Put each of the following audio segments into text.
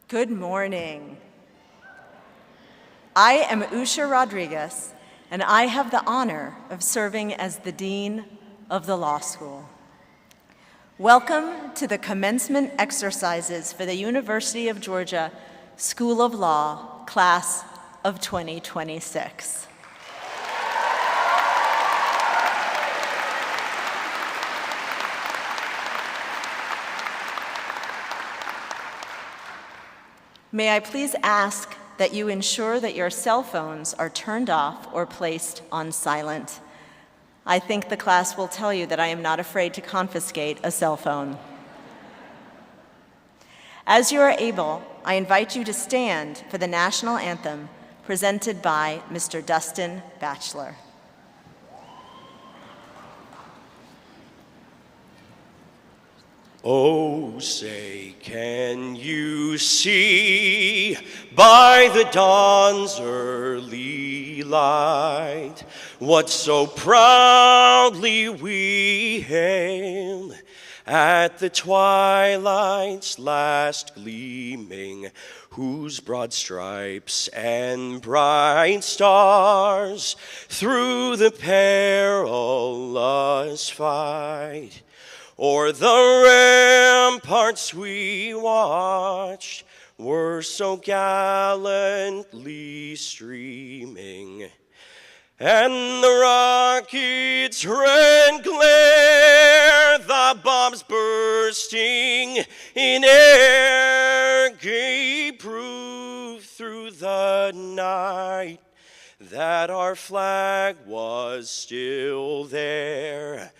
Good morning. I am Usha Rodriguez, and I have the honor of serving as the Dean of the Law School. Welcome to the commencement exercises for the University of Georgia School of Law, Class of 2026. May I please ask that you ensure that your cell phones are turned off or placed on silent. I think the class will tell you that I am not afraid to confiscate a cell phone. As you are able, I invite you to stand for the national anthem presented by Mr. Dustin Batchelor. Oh, say, can you see by the dawn's early light what so proudly we hailed at the twilight's last gleaming, whose broad stripes and bright stars through the perilous fight o'er the ramparts we watched were so gallantly streaming, and the rocket's red glare, the bombs bursting in air, gave proof through the night that our flag was still there.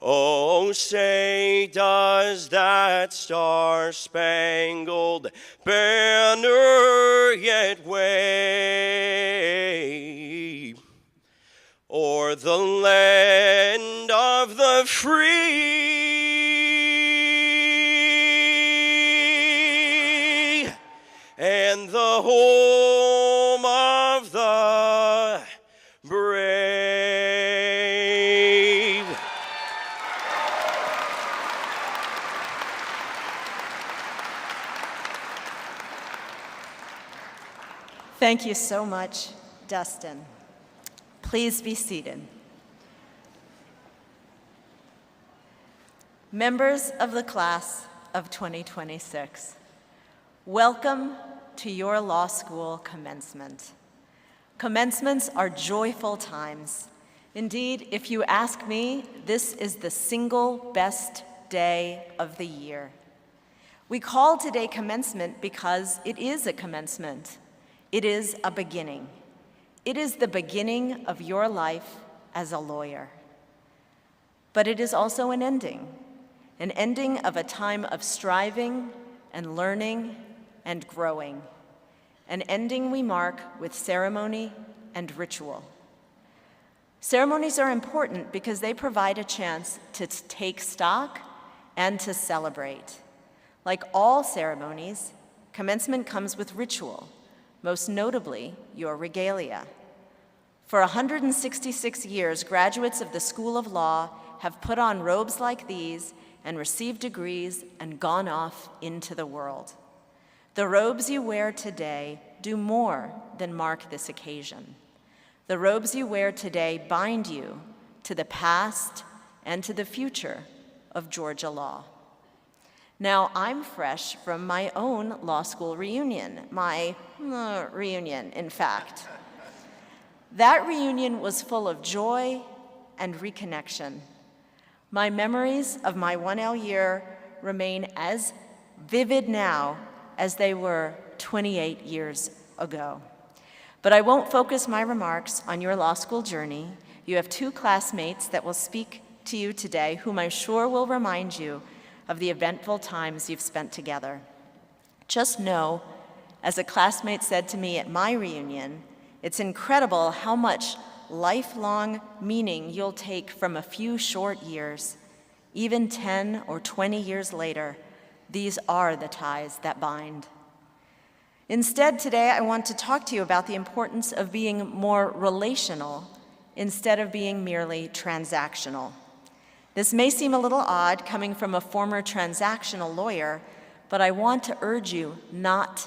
Oh, say, does that star-spangled banner yet wave o'er the land of the free and the home of the brave? Thank you so much, Dustin. Please be seated. Members of the class of 2026, welcome to your law school commencement. Commencements are joyful times. Indeed, if you ask me, this is the single best day of the year. We call today commencement because it is a commencement. It is a beginning. It is the beginning of your life as a lawyer. But it is also an ending of a time of striving and learning and growing, an ending we mark with ceremony and ritual. Ceremonies are important because they provide a chance to take stock and to celebrate. Like all ceremonies, commencement comes with ritual, most notably your regalia. For 166 years, graduates of the School of Law have put on robes like these and received degrees and gone off into the world. The robes you wear today do more than mark this occasion. The robes you wear today bind you to the past and to the future of Georgia law. Now, I'm fresh from my own law school reunion, reunion, in fact. That reunion was full of joy and reconnection. My memories of my 1L year remain as vivid now as they were 28 years ago. But I won't focus my remarks on your law school journey. You have two classmates that will speak to you today, whom I'm sure will remind you of the eventful times you've spent together. Just know, as a classmate said to me at my reunion, it's incredible how much lifelong meaning you'll take from a few short years. Even 10 or 20 years later, these are the ties that bind. Instead, today I want to talk to you about the importance of being more relational instead of being merely transactional. This may seem a little odd coming from a former transactional lawyer, but I want to urge you not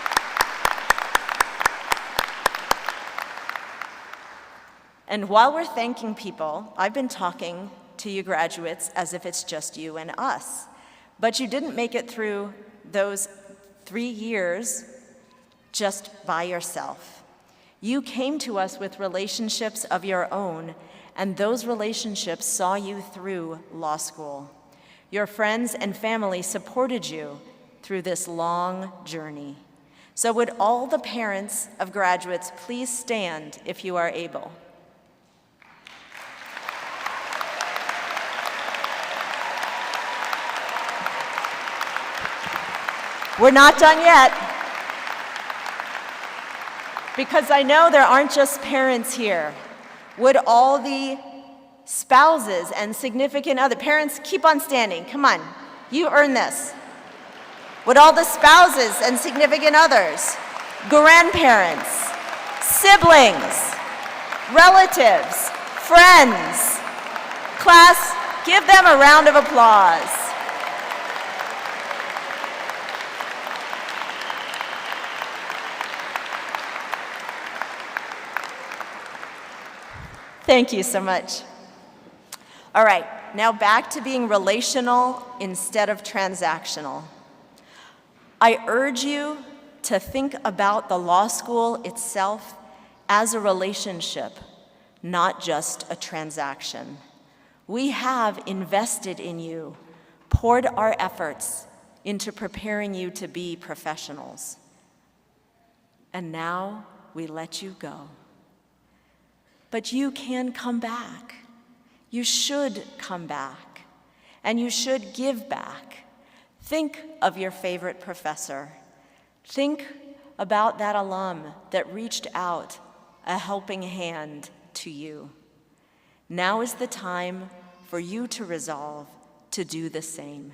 And while we're thanking people, I've been talking to you graduates as if it's just you and us. But you didn't make it through those 3 years just by yourself. You came to us with relationships of your own, and those relationships saw you through law school. Your friends and family supported you through this long journey. So would all the parents of graduates please stand if you are able? We're not done yet, because I know there aren't just parents here. Would all the spouses and significant other parents keep on standing? Come on, you earned this. Would all the spouses and significant others, grandparents, siblings, relatives, friends, class, give them a round of applause. Thank you so much. All right, now back to being relational instead of transactional. I urge you to think about the law school itself as a relationship, not just a transaction. We have invested in you, poured our efforts into preparing you to be professionals. And now we let you go. But you can come back. You should come back, and you should give back. Think of your favorite professor. Think about that alum that reached out a helping hand to you. Now is the time for you to resolve to do the same,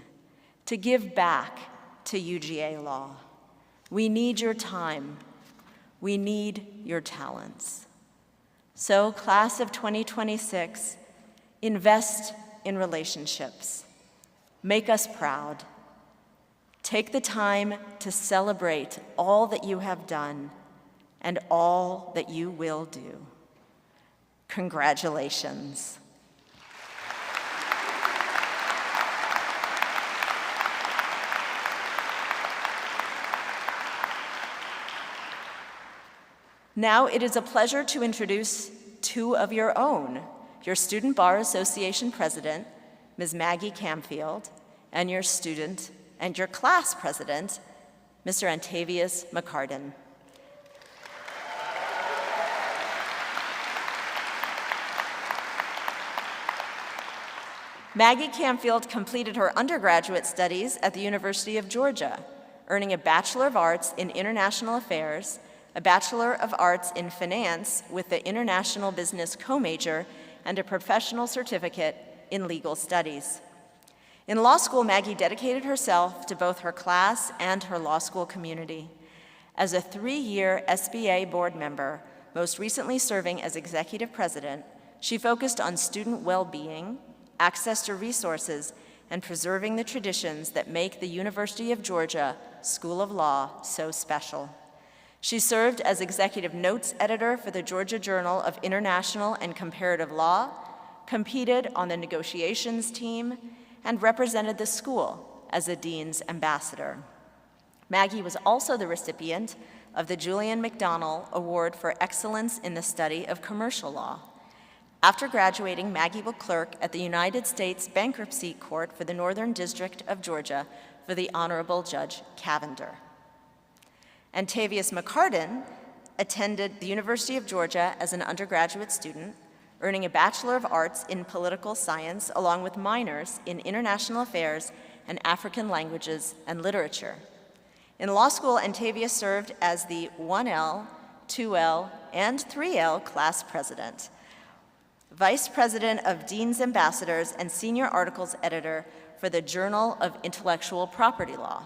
to give back to UGA Law. We need your time. We need your talents. So, class of 2026, invest in relationships. Make us proud. Take the time to celebrate all that you have done and all that you will do. Congratulations. Now it is a pleasure to introduce two of your own, your Student Bar Association President, Ms. Maggie Camfield, and your student and your class president, Mr. Antavius McCarden. Maggie Camfield completed her undergraduate studies at the University of Georgia, earning a Bachelor of Arts in International Affairs, a Bachelor of Arts in Finance with the International Business co-major, and a professional certificate in legal studies. In law school, Maggie dedicated herself to both her class and her law school community. As a 3-year SBA board member, most recently serving as executive president, she focused on student well-being, access to resources, and preserving the traditions that make the University of Georgia School of Law so special. She served as executive notes editor for the Georgia Journal of International and Comparative Law, competed on the negotiations team, and represented the school as a dean's ambassador. Maggie was also the recipient of the Julian McDonnell Award for Excellence in the Study of Commercial Law. After graduating, Maggie will clerk at the United States Bankruptcy Court for the Northern District of Georgia for the Honorable Judge Cavender. Antavius McCarden attended the University of Georgia as an undergraduate student, earning a Bachelor of Arts in Political Science along with minors in International Affairs and African Languages and Literature. In law school, Antavius served as the 1L, 2L, and 3L class president, vice president of Dean's Ambassadors, and senior articles editor for the Journal of Intellectual Property Law.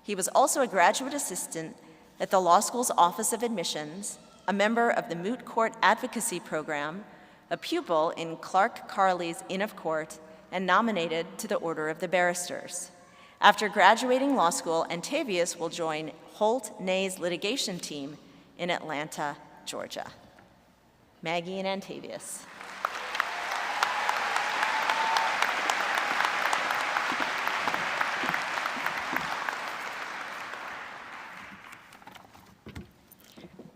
He was also a graduate assistant at the law school's Office of Admissions, a member of the Moot Court Advocacy Program, a pupil in Clark Carley's Inn of Court, and nominated to the Order of the Barristers. After graduating law school, Antavius will join Holt Nay's litigation team in Atlanta, Georgia. Maggie and Antavius.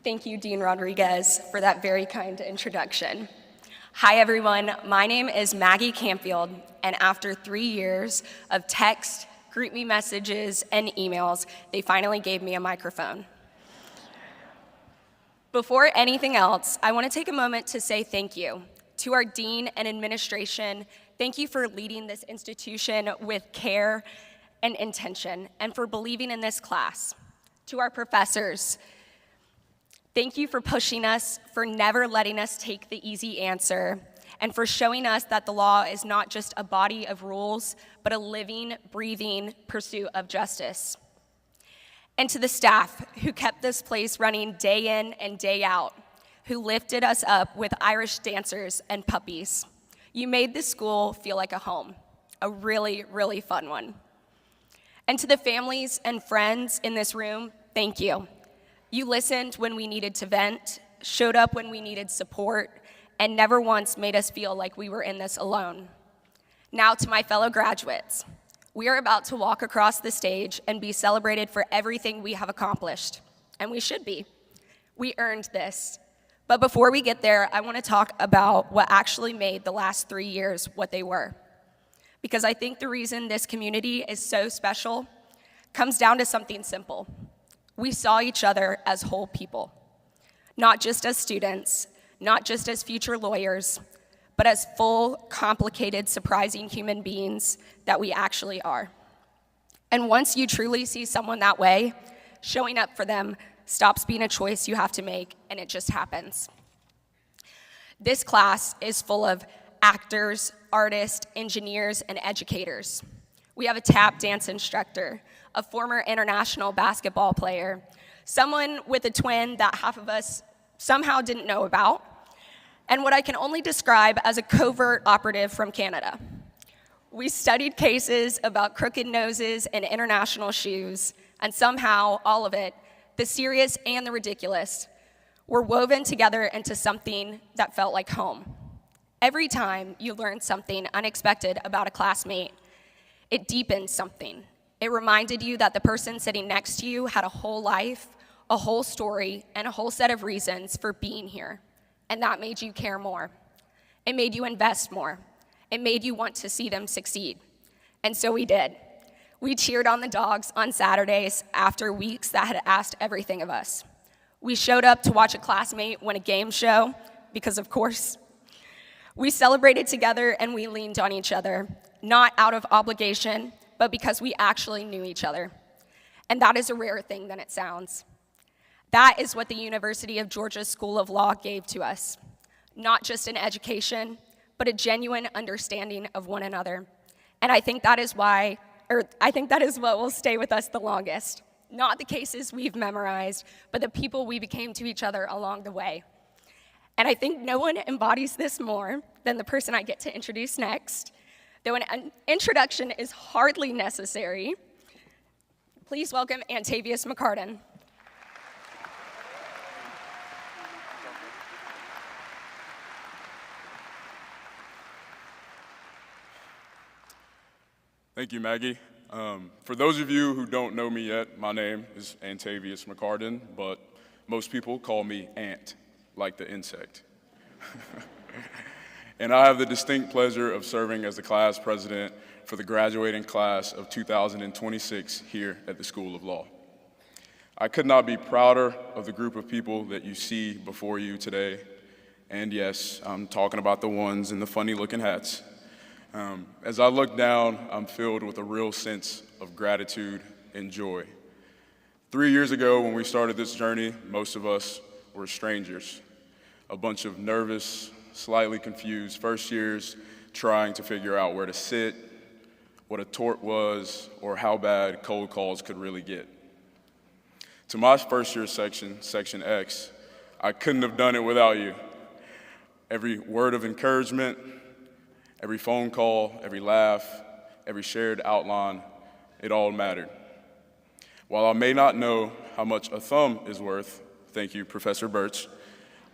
Thank you, Dean Rodriguez, for that very kind introduction. Hi, everyone. My name is Maggie Campfield, and after 3 years of text, group me messages, and emails, they finally gave me a microphone. Before anything else, I want to take a moment to say thank you to our dean and administration. Thank you for leading this institution with care and intention, and for believing in this class. To our professors, thank you for pushing us, for never letting us take the easy answer, and for showing us that the law is not just a body of rules, but a living, breathing pursuit of justice. And to the staff who kept this place running day in and day out, who lifted us up with Irish dancers and puppies. You made this school feel like a home, a really, really fun one. And to the families and friends in this room, thank you. You listened when we needed to vent, showed up when we needed support, and never once made us feel like we were in this alone. Now to my fellow graduates, we are about to walk across the stage and be celebrated for everything we have accomplished, and we should be. We earned this. But before we get there, I want to talk about what actually made the last 3 years what they were. Because I think the reason this community is so special comes down to something simple. We saw each other as whole people, not just as students, not just as future lawyers, but as full, complicated, surprising human beings that we actually are. And once you truly see someone that way, showing up for them stops being a choice you have to make, and it just happens. This class is full of actors, artists, engineers, and educators. We have a tap dance instructor, a former international basketball player, someone with a twin that half of us somehow didn't know about, and what I can only describe as a covert operative from Canada. We studied cases about crooked noses and international shoes, and somehow all of it, the serious and the ridiculous, were woven together into something that felt like home. Every time you learned something unexpected about a classmate, it deepened something. It reminded you that the person sitting next to you had a whole life, a whole story, and a whole set of reasons for being here. And that made you care more. It made you invest more. It made you want to see them succeed. And so we did. We cheered on the dogs on Saturdays after weeks that had asked everything of us. We showed up to watch a classmate win a game show, because of course. We celebrated together and we leaned on each other, not out of obligation, but because we actually knew each other. And that is a rarer thing than it sounds. That is what the University of Georgia School of Law gave to us. Not just an education, but a genuine understanding of one another. And I think that is what will stay with us the longest. Not the cases we've memorized, but the people we became to each other along the way. And I think no one embodies this more than the person I get to introduce next. Though an introduction is hardly necessary, please welcome Antavius McCartan. Thank you, Maggie. For those of you who don't know me yet, my name is Antavius McCartan, but most people call me Ant, like the insect. And I have the distinct pleasure of serving as the class president for the graduating class of 2026 here at the School of Law. I could not be prouder of the group of people that you see before you today. And yes, I'm talking about the ones in the funny-looking hats. As I look down, I'm filled with a real sense of gratitude and joy. 3 years ago, when we started this journey, most of us were strangers, a bunch of nervous, slightly confused first years trying to figure out where to sit, what a tort was, or how bad cold calls could really get. To my first year section, Section X, I couldn't have done it without you. Every word of encouragement, every phone call, every laugh, every shared outline, it all mattered. While I may not know how much a thumb is worth, thank you, Professor Birch,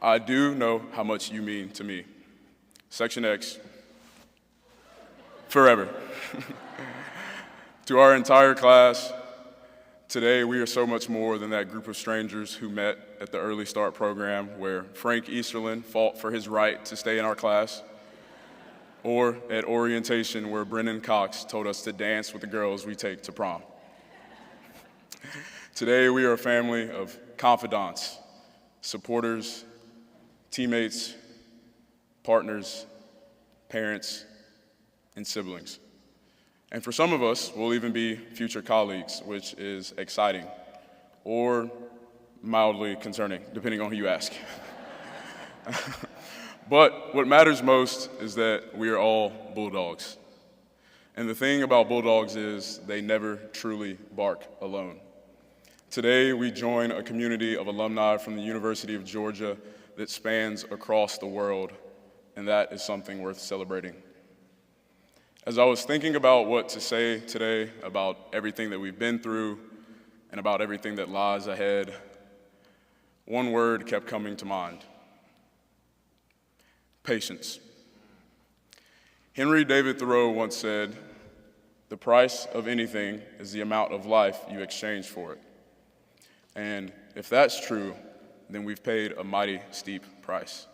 I do know how much you mean to me. Section X, forever. To our entire class, today we are so much more than that group of strangers who met at the Early Start program where Frank Easterlin fought for his right to stay in our class, or at orientation where Brennan Cox told us to dance with the girls we take to prom. Today we are a family of confidants, supporters, teammates, partners, parents, and siblings. And for some of us, we'll even be future colleagues, which is exciting or mildly concerning, depending on who you ask. But what matters most is that we are all Bulldogs. And the thing about Bulldogs is they never truly bark alone. Today, we join a community of alumni from the University of Georgia that spans across the world, and that is something worth celebrating. As I was thinking about what to say today about everything that we've been through and about everything that lies ahead, one word kept coming to mind: patience. Henry David Thoreau once said, "The price of anything is the amount of life you exchange for it." And if that's true, then we've paid a mighty steep price.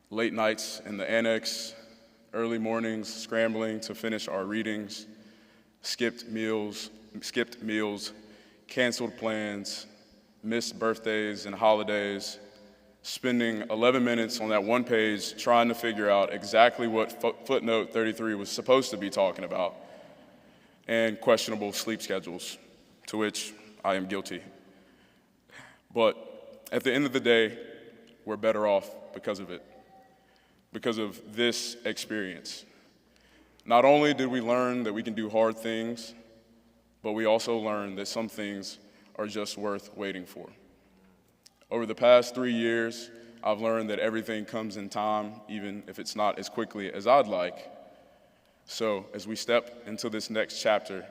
Late nights in the annex, early mornings scrambling to finish our readings, skipped meals, canceled plans, missed birthdays and holidays, spending 11 minutes on that one page trying to figure out exactly what footnote 33 was supposed to be talking about, and questionable sleep schedules, to which I am guilty. But at the end of the day, we're better off because of it, because of this experience. Not only did we learn that we can do hard things, but we also learned that some things are just worth waiting for. Over the past 3 years, I've learned that everything comes in time, even if it's not as quickly as I'd like. So as we step into this next chapter,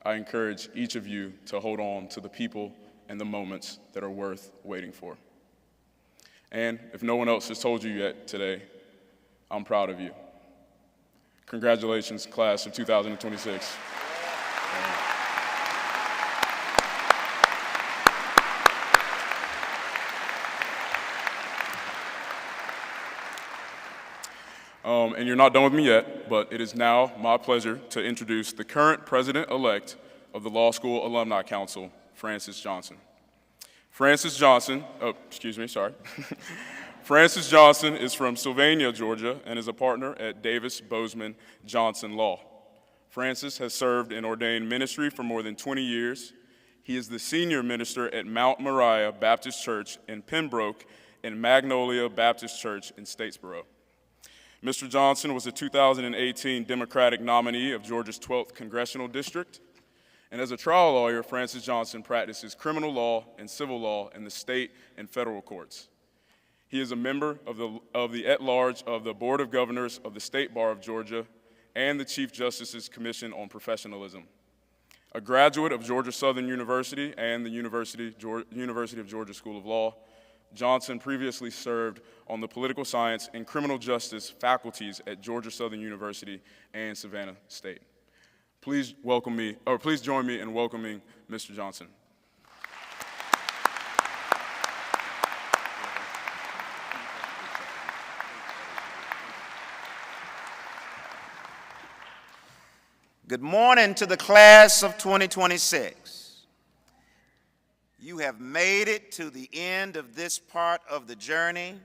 I encourage each of you to hold on to the people and the moments that are worth waiting for. And if no one else has told you yet today, I'm proud of you. Congratulations, class of 2026. And you're not done with me yet, but it is now my pleasure to introduce the current president-elect of the Law School Alumni Council, Francis Johnson. Francis Johnson is from Sylvania, Georgia, and is a partner at Davis Bozeman Johnson Law. Francis has served in ordained ministry for more than 20 years. He is the senior minister at Mount Moriah Baptist Church in Pembroke and Magnolia Baptist Church in Statesboro. Mr. Johnson was a 2018 Democratic nominee of Georgia's 12th Congressional District. And as a trial lawyer, Francis Johnson practices criminal law and civil law in the state and federal courts. He is a member of the at-large of the Board of Governors of the State Bar of Georgia and the Chief Justice's Commission on Professionalism. A graduate of Georgia Southern University and the University of Georgia School of Law, Johnson previously served on the political science and criminal justice faculties at Georgia Southern University and Savannah State. Please join me in welcoming Mr. Johnson. Good morning to the class of 2026. You have made it to the end of this part of the journey,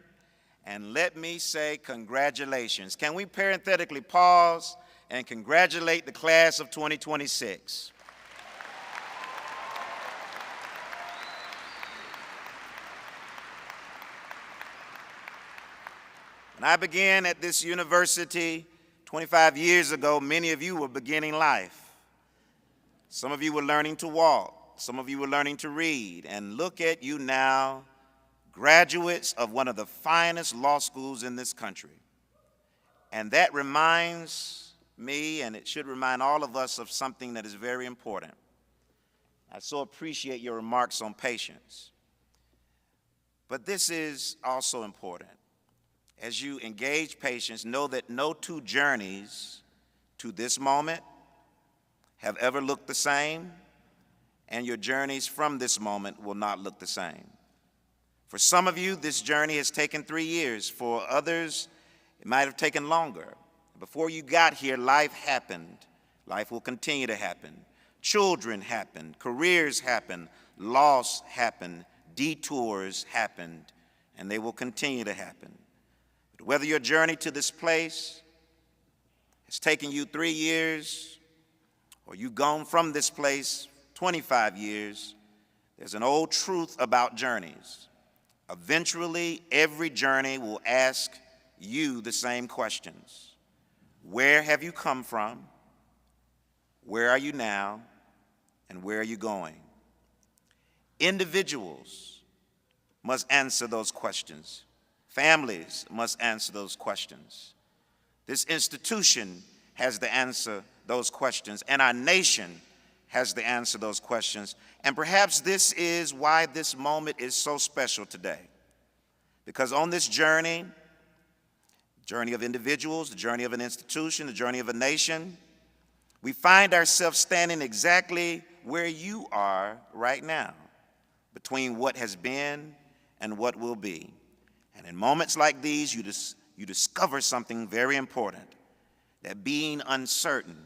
and let me say congratulations. Can we parenthetically pause and congratulate the class of 2026? When I began at this university 25 years ago, many of you were beginning life. Some of you were learning to walk. Some of you were learning to read. And look at you now, graduates of one of the finest law schools in this country. And that reminds me, and it should remind all of us, of something that is very important. I so appreciate your remarks on patience. But this is also important. As you engage patients, know that no two journeys to this moment have ever looked the same, and your journeys from this moment will not look the same. For some of you, this journey has taken 3 years. For others, it might have taken longer. Before you got here, life happened. Life will continue to happen. Children happened, careers happened, loss happened, detours happened, and they will continue to happen. But whether your journey to this place has taken you 3 years, or you've gone from this place 25 years, there's an old truth about journeys. Eventually, every journey will ask you the same questions. Where have you come from? Where are you now? And where are you going? Individuals must answer those questions. Families must answer those questions. This institution has to answer those questions, and our nation has to answer those questions. And perhaps this is why this moment is so special today. Because on this journey of individuals, the journey of an institution, the journey of a nation, we find ourselves standing exactly where you are right now, between what has been and what will be. And in moments like these, you discover something very important, that being uncertain,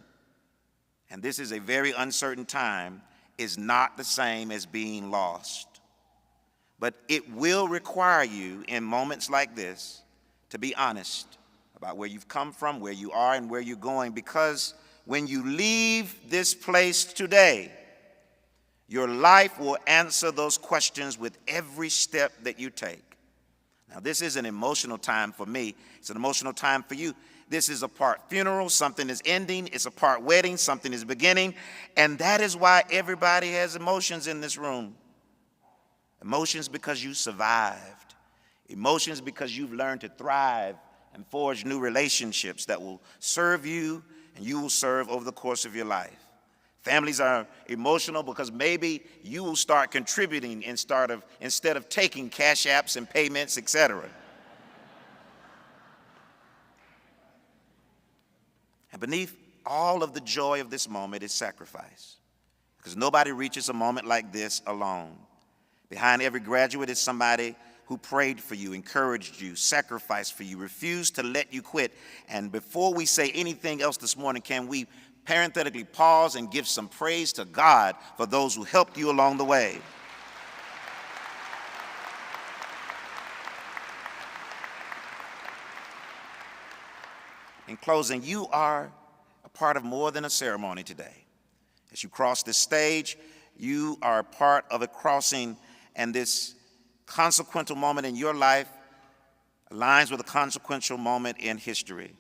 and this is a very uncertain time, is not the same as being lost. But it will require you in moments like this to be honest about where you've come from, where you are, and where you're going, because when you leave this place today, your life will answer those questions with every step that you take. Now, this is an emotional time for me. It's an emotional time for you. This is a part funeral, something is ending. It's a part wedding, something is beginning. And that is why everybody has emotions in this room. Emotions because you survived. Emotions because you've learned to thrive and forge new relationships that will serve you and you will serve over the course of your life. Families are emotional because maybe you will start contributing instead of taking cash apps and payments, etc. And beneath all of the joy of this moment is sacrifice, because nobody reaches a moment like this alone. Behind every graduate is somebody who prayed for you, encouraged you, sacrificed for you, refused to let you quit. And before we say anything else this morning, can we parenthetically pause and give some praise to God for those who helped you along the way? In closing, you are a part of more than a ceremony today. As you cross this stage, you are a part of a crossing, and this consequential moment in your life aligns with a consequential moment in history.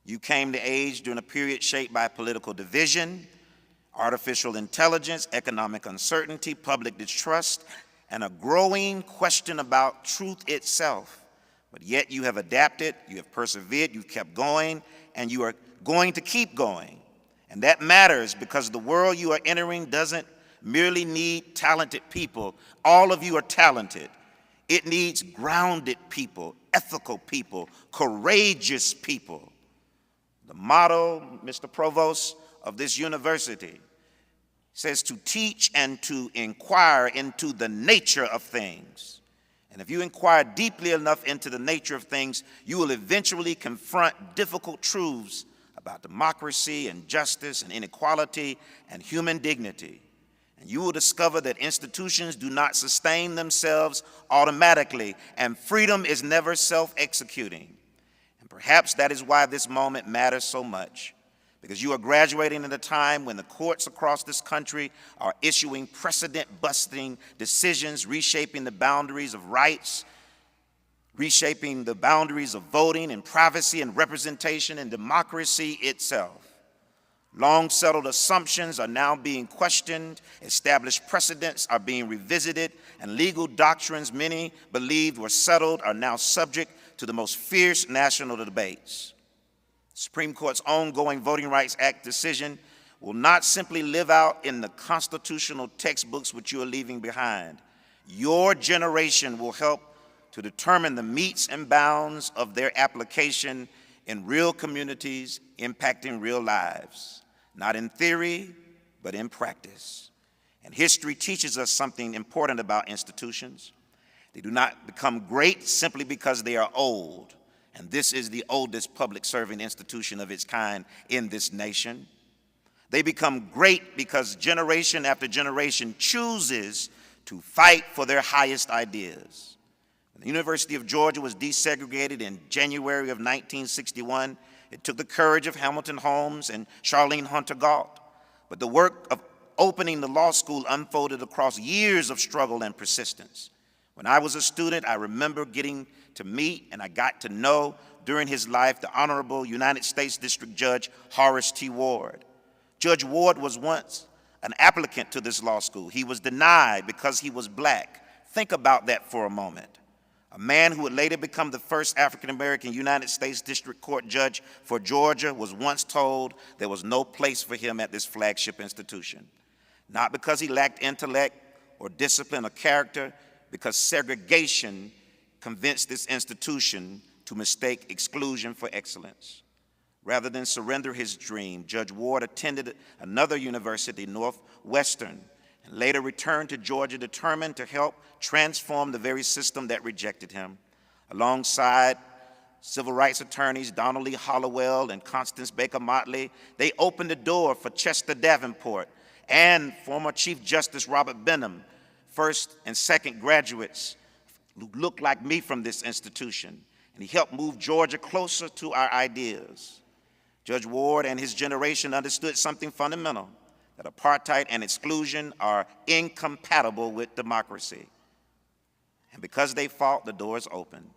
You came to age during a period shaped by political division, artificial intelligence, economic uncertainty, public distrust, and a growing question about truth itself. But yet you have adapted, you have persevered, you've kept going, and you are going to keep going. And that matters because the world you are entering doesn't merely need talented people. All of you are talented. It needs grounded people, ethical people, courageous people. The motto, Mr. Provost, of this university says to teach and to inquire into the nature of things. And if you inquire deeply enough into the nature of things, you will eventually confront difficult truths about democracy and justice and inequality and human dignity. And you will discover that institutions do not sustain themselves automatically, and freedom is never self-executing. And perhaps that is why this moment matters so much, because you are graduating at a time when the courts across this country are issuing precedent-busting decisions, reshaping the boundaries of rights, reshaping the boundaries of voting and privacy and representation and democracy itself. Long-settled assumptions are now being questioned, established precedents are being revisited, and legal doctrines many believed were settled are now subject to the most fierce national debates. The Supreme Court's ongoing Voting Rights Act decision will not simply live out in the constitutional textbooks which you are leaving behind. Your generation will help to determine the metes and bounds of their application in real communities impacting real lives, not in theory, but in practice. And history teaches us something important about institutions. They do not become great simply because they are old, and this is the oldest public serving institution of its kind in this nation. They become great because generation after generation chooses to fight for their highest ideas. When the University of Georgia was desegregated in January of 1961, it took the courage of Hamilton Holmes and Charlene Hunter Galt, but the work of opening the law school unfolded across years of struggle and persistence. When I was a student, I remember getting to meet and I got to know during his life the Honorable United States District Judge Horace T. Ward. Judge Ward was once an applicant to this law school. He was denied because he was black. Think about that for a moment. A man who would later become the first African-American United States District Court judge for Georgia was once told there was no place for him at this flagship institution. Not because he lacked intellect or discipline or character, because segregation convinced this institution to mistake exclusion for excellence. Rather than surrender his dream, Judge Ward attended another university, Northwestern, and later returned to Georgia determined to help transform the very system that rejected him. Alongside civil rights attorneys Donald Lee Hollowell and Constance Baker Motley, they opened the door for Chester Davenport and former Chief Justice Robert Benham, first and second graduates who looked like me from this institution, and he helped move Georgia closer to our ideas. Judge Ward and his generation understood something fundamental, that apartheid and exclusion are incompatible with democracy. And because they fought, the doors opened.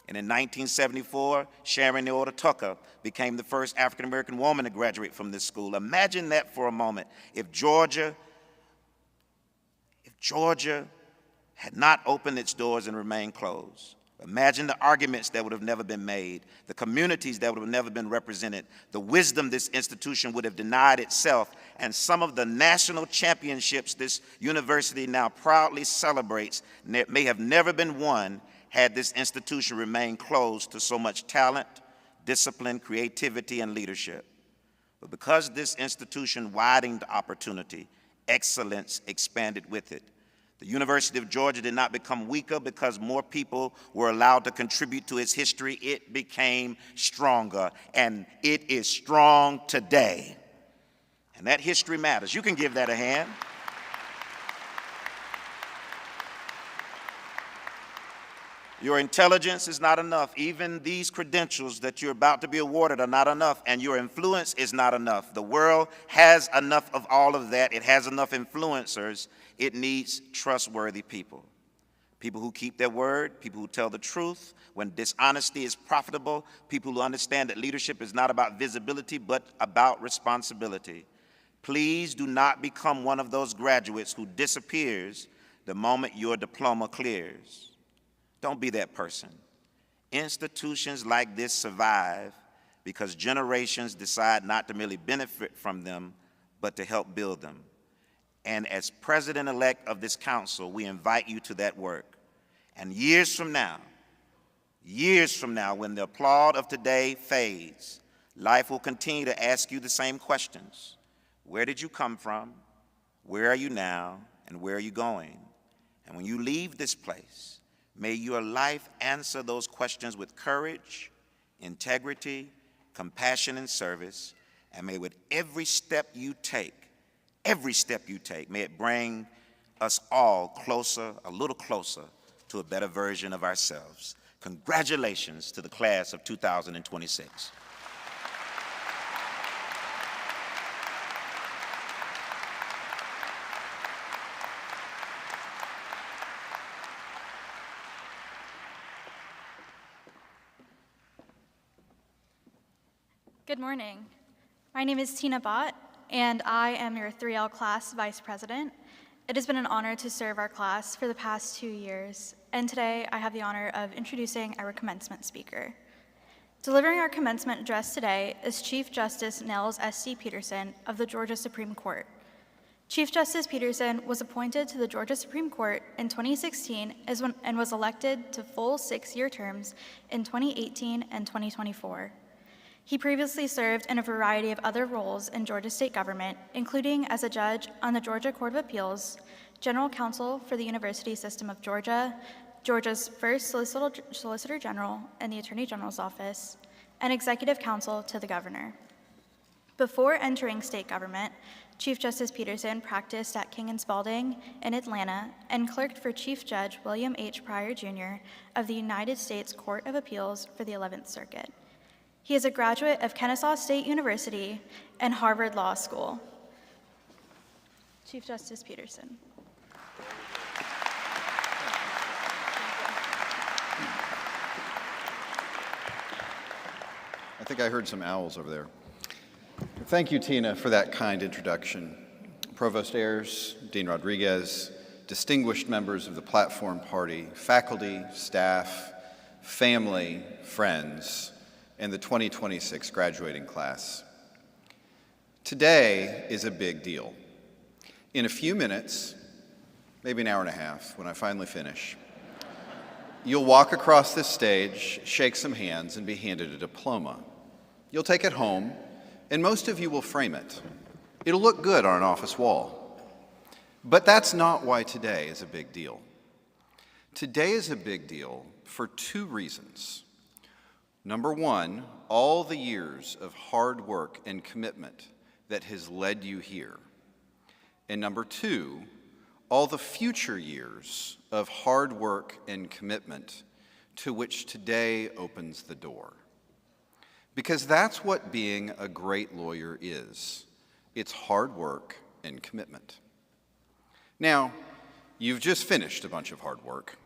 And in 1974, Sharon Neorta Tucker became the first African-American woman to graduate from this school. Imagine that for a moment. If Georgia had not opened its doors and remained closed. Imagine the arguments that would have never been made, the communities that would have never been represented, the wisdom this institution would have denied itself, and some of the national championships this university now proudly celebrates may have never been won had this institution remained closed to so much talent, discipline, creativity, and leadership. But because this institution widened opportunity, excellence expanded with it. The University of Georgia did not become weaker because more people were allowed to contribute to its history. It became stronger, and it is strong today. And that history matters. You can give that a hand. Your intelligence is not enough. Even these credentials that you're about to be awarded are not enough, and your influence is not enough. The world has enough of all of that. It has enough influencers. It needs trustworthy people. People who keep their word, people who tell the truth when dishonesty is profitable, people who understand that leadership is not about visibility but about responsibility. Please do not become one of those graduates who disappears the moment your diploma clears. Don't be that person. Institutions like this survive because generations decide not to merely benefit from them, but to help build them. And as president-elect of this council, we invite you to that work. And years from now, when the applaud of today fades, life will continue to ask you the same questions. Where did you come from? Where are you now? And where are you going? And when you leave this place, may your life answer those questions with courage, integrity, compassion, and service. And may with every step you take, may it bring us all closer, a little closer, to a better version of ourselves. Congratulations to the class of 2026. Good morning. My name is Tina Bott, and I am your 3L class vice president. It has been an honor to serve our class for the past 2 years, and today I have the honor of introducing our commencement speaker. Delivering our commencement address today is Chief Justice Nels S.D. Peterson of the Georgia Supreme Court. Chief Justice Peterson was appointed to the Georgia Supreme Court in 2016 and was elected to full 6-year terms in 2018 and 2024. He previously served in a variety of other roles in Georgia state government, including as a judge on the Georgia Court of Appeals, general counsel for the University System of Georgia, Georgia's first Solicitor General in the Attorney General's office, and executive counsel to the governor. Before entering state government, Chief Justice Peterson practiced at King & Spalding in Atlanta and clerked for Chief Judge William H. Pryor, Jr. of the United States Court of Appeals for the 11th Circuit. He is a graduate of Kennesaw State University and Harvard Law School. Chief Justice Peterson. I think I heard some owls over there. Thank you, Tina, for that kind introduction. Provost Ayers, Dean Rodriguez, distinguished members of the Platform Party, faculty, staff, family, friends, and the 2026 graduating class. Today is a big deal. In a few minutes, maybe an hour and a half, when I finally finish, you'll walk across this stage, shake some hands, and be handed a diploma. You'll take it home, and most of you will frame it. It'll look good on an office wall. But that's not why today is a big deal. Today is a big deal for 2 reasons. Number 1, all the years of hard work and commitment that has led you here. And number 2, all the future years of hard work and commitment to which today opens the door. Because that's what being a great lawyer is. It's hard work and commitment. Now, you've just finished a bunch of hard work.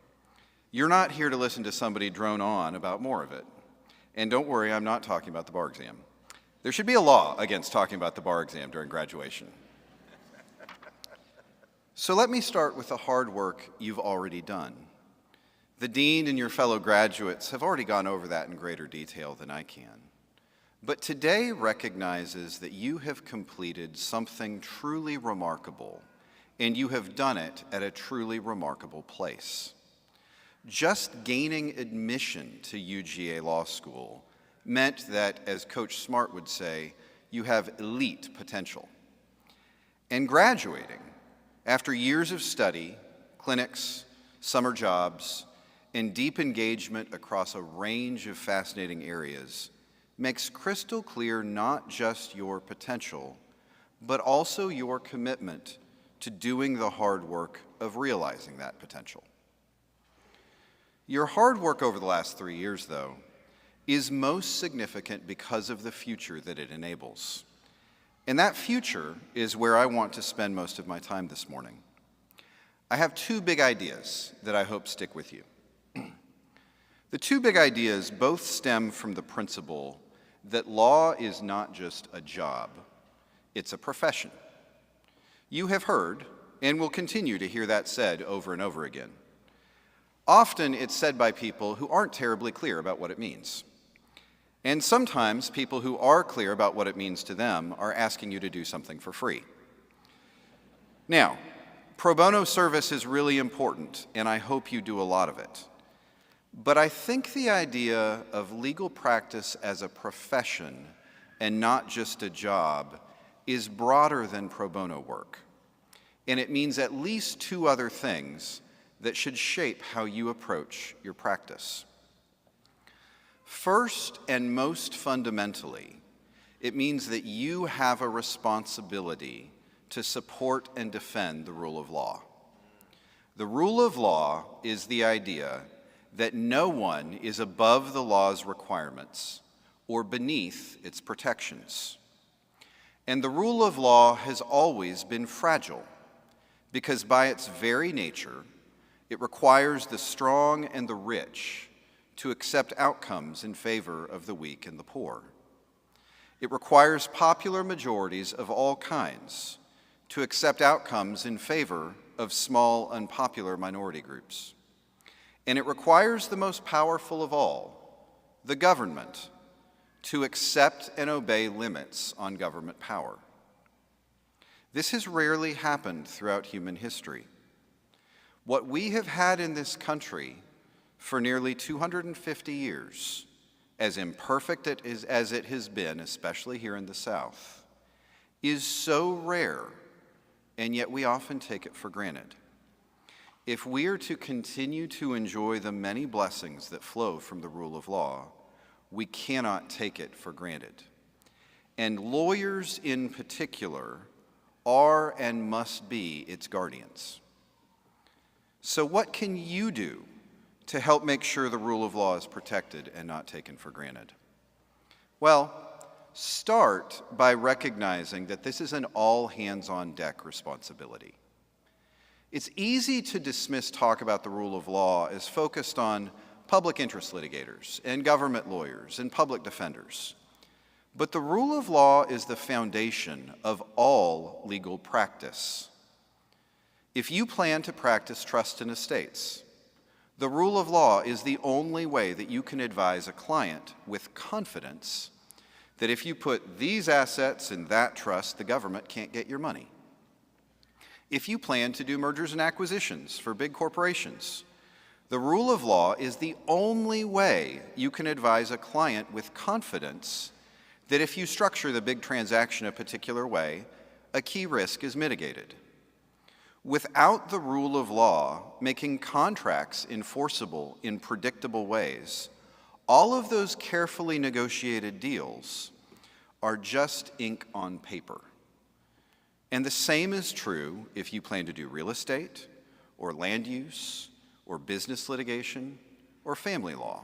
You're not here to listen to somebody drone on about more of it. And don't worry, I'm not talking about the bar exam. There should be a law against talking about the bar exam during graduation. So let me start with the hard work you've already done. The dean and your fellow graduates have already gone over that in greater detail than I can. But today recognizes that you have completed something truly remarkable, and you have done it at a truly remarkable place. Just gaining admission to UGA Law School meant that, as Coach Smart would say, you have elite potential. And graduating, after years of study, clinics, summer jobs, and deep engagement across a range of fascinating areas, makes crystal clear not just your potential, but also your commitment to doing the hard work of realizing that potential. Your hard work over the last 3 years, though, is most significant because of the future that it enables. And that future is where I want to spend most of my time this morning. I have 2 big ideas that I hope stick with you. The 2 big ideas both stem from the principle that law is not just a job, it's a profession. You have heard, and will continue to hear that said over and over again. Often it's said by people who aren't terribly clear about what it means. And sometimes people who are clear about what it means to them are asking you to do something for free. Now, pro bono service is really important, and I hope you do a lot of it. But I think the idea of legal practice as a profession and not just a job is broader than pro bono work. And it means at least 2 other things that should shape how you approach your practice. First and most fundamentally, it means that you have a responsibility to support and defend the rule of law. The rule of law is the idea that no one is above the law's requirements or beneath its protections. And the rule of law has always been fragile because by its very nature, it requires the strong and the rich to accept outcomes in favor of the weak and the poor. It requires popular majorities of all kinds to accept outcomes in favor of small, unpopular minority groups. And it requires the most powerful of all, the government, to accept and obey limits on government power. This has rarely happened throughout human history. What we have had in this country for nearly 250 years, as imperfect as it has been, especially here in the South, is so rare, and yet we often take it for granted. If we are to continue to enjoy the many blessings that flow from the rule of law, we cannot take it for granted. And lawyers in particular are and must be its guardians. So what can you do to help make sure the rule of law is protected and not taken for granted? Well, start by recognizing that this is an all-hands-on-deck responsibility. It's easy to dismiss talk about the rule of law as focused on public interest litigators and government lawyers and public defenders. But the rule of law is the foundation of all legal practice. If you plan to practice trust in estates, the rule of law is the only way that you can advise a client with confidence that if you put these assets in that trust, the government can't get your money. If you plan to do mergers and acquisitions for big corporations, the rule of law is the only way you can advise a client with confidence that if you structure the big transaction a particular way, a key risk is mitigated. Without the rule of law making contracts enforceable in predictable ways, all of those carefully negotiated deals are just ink on paper. And the same is true if you plan to do real estate, or land use, or business litigation, or family law.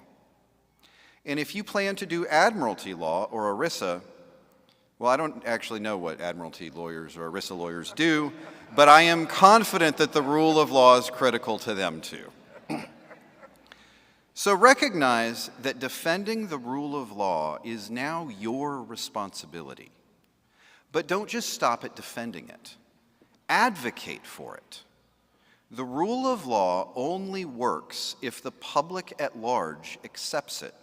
And if you plan to do admiralty law or ERISA, well, I don't actually know what admiralty lawyers or ERISA lawyers do, but I am confident that the rule of law is critical to them too. So recognize that defending the rule of law is now your responsibility. But don't just stop at defending it. Advocate for it. The rule of law only works if the public at large accepts it.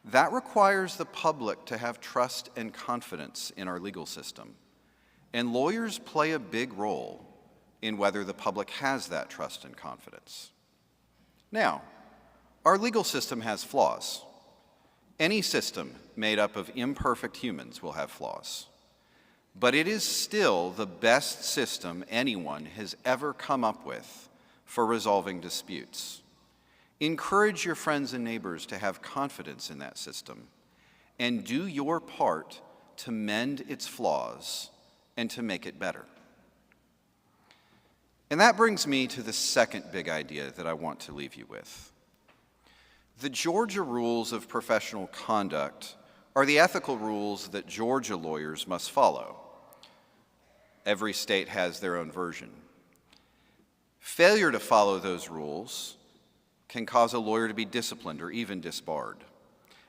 That requires the public to have trust and confidence in our legal system. And lawyers play a big role in whether the public has that trust and confidence. Now, our legal system has flaws. Any system made up of imperfect humans will have flaws. But it is still the best system anyone has ever come up with for resolving disputes. Encourage your friends and neighbors to have confidence in that system and do your part to mend its flaws and to make it better. And that brings me to the second big idea that I want to leave you with. The Georgia rules of professional conduct are the ethical rules that Georgia lawyers must follow. Every state has their own version. Failure to follow those rules can cause a lawyer to be disciplined or even disbarred.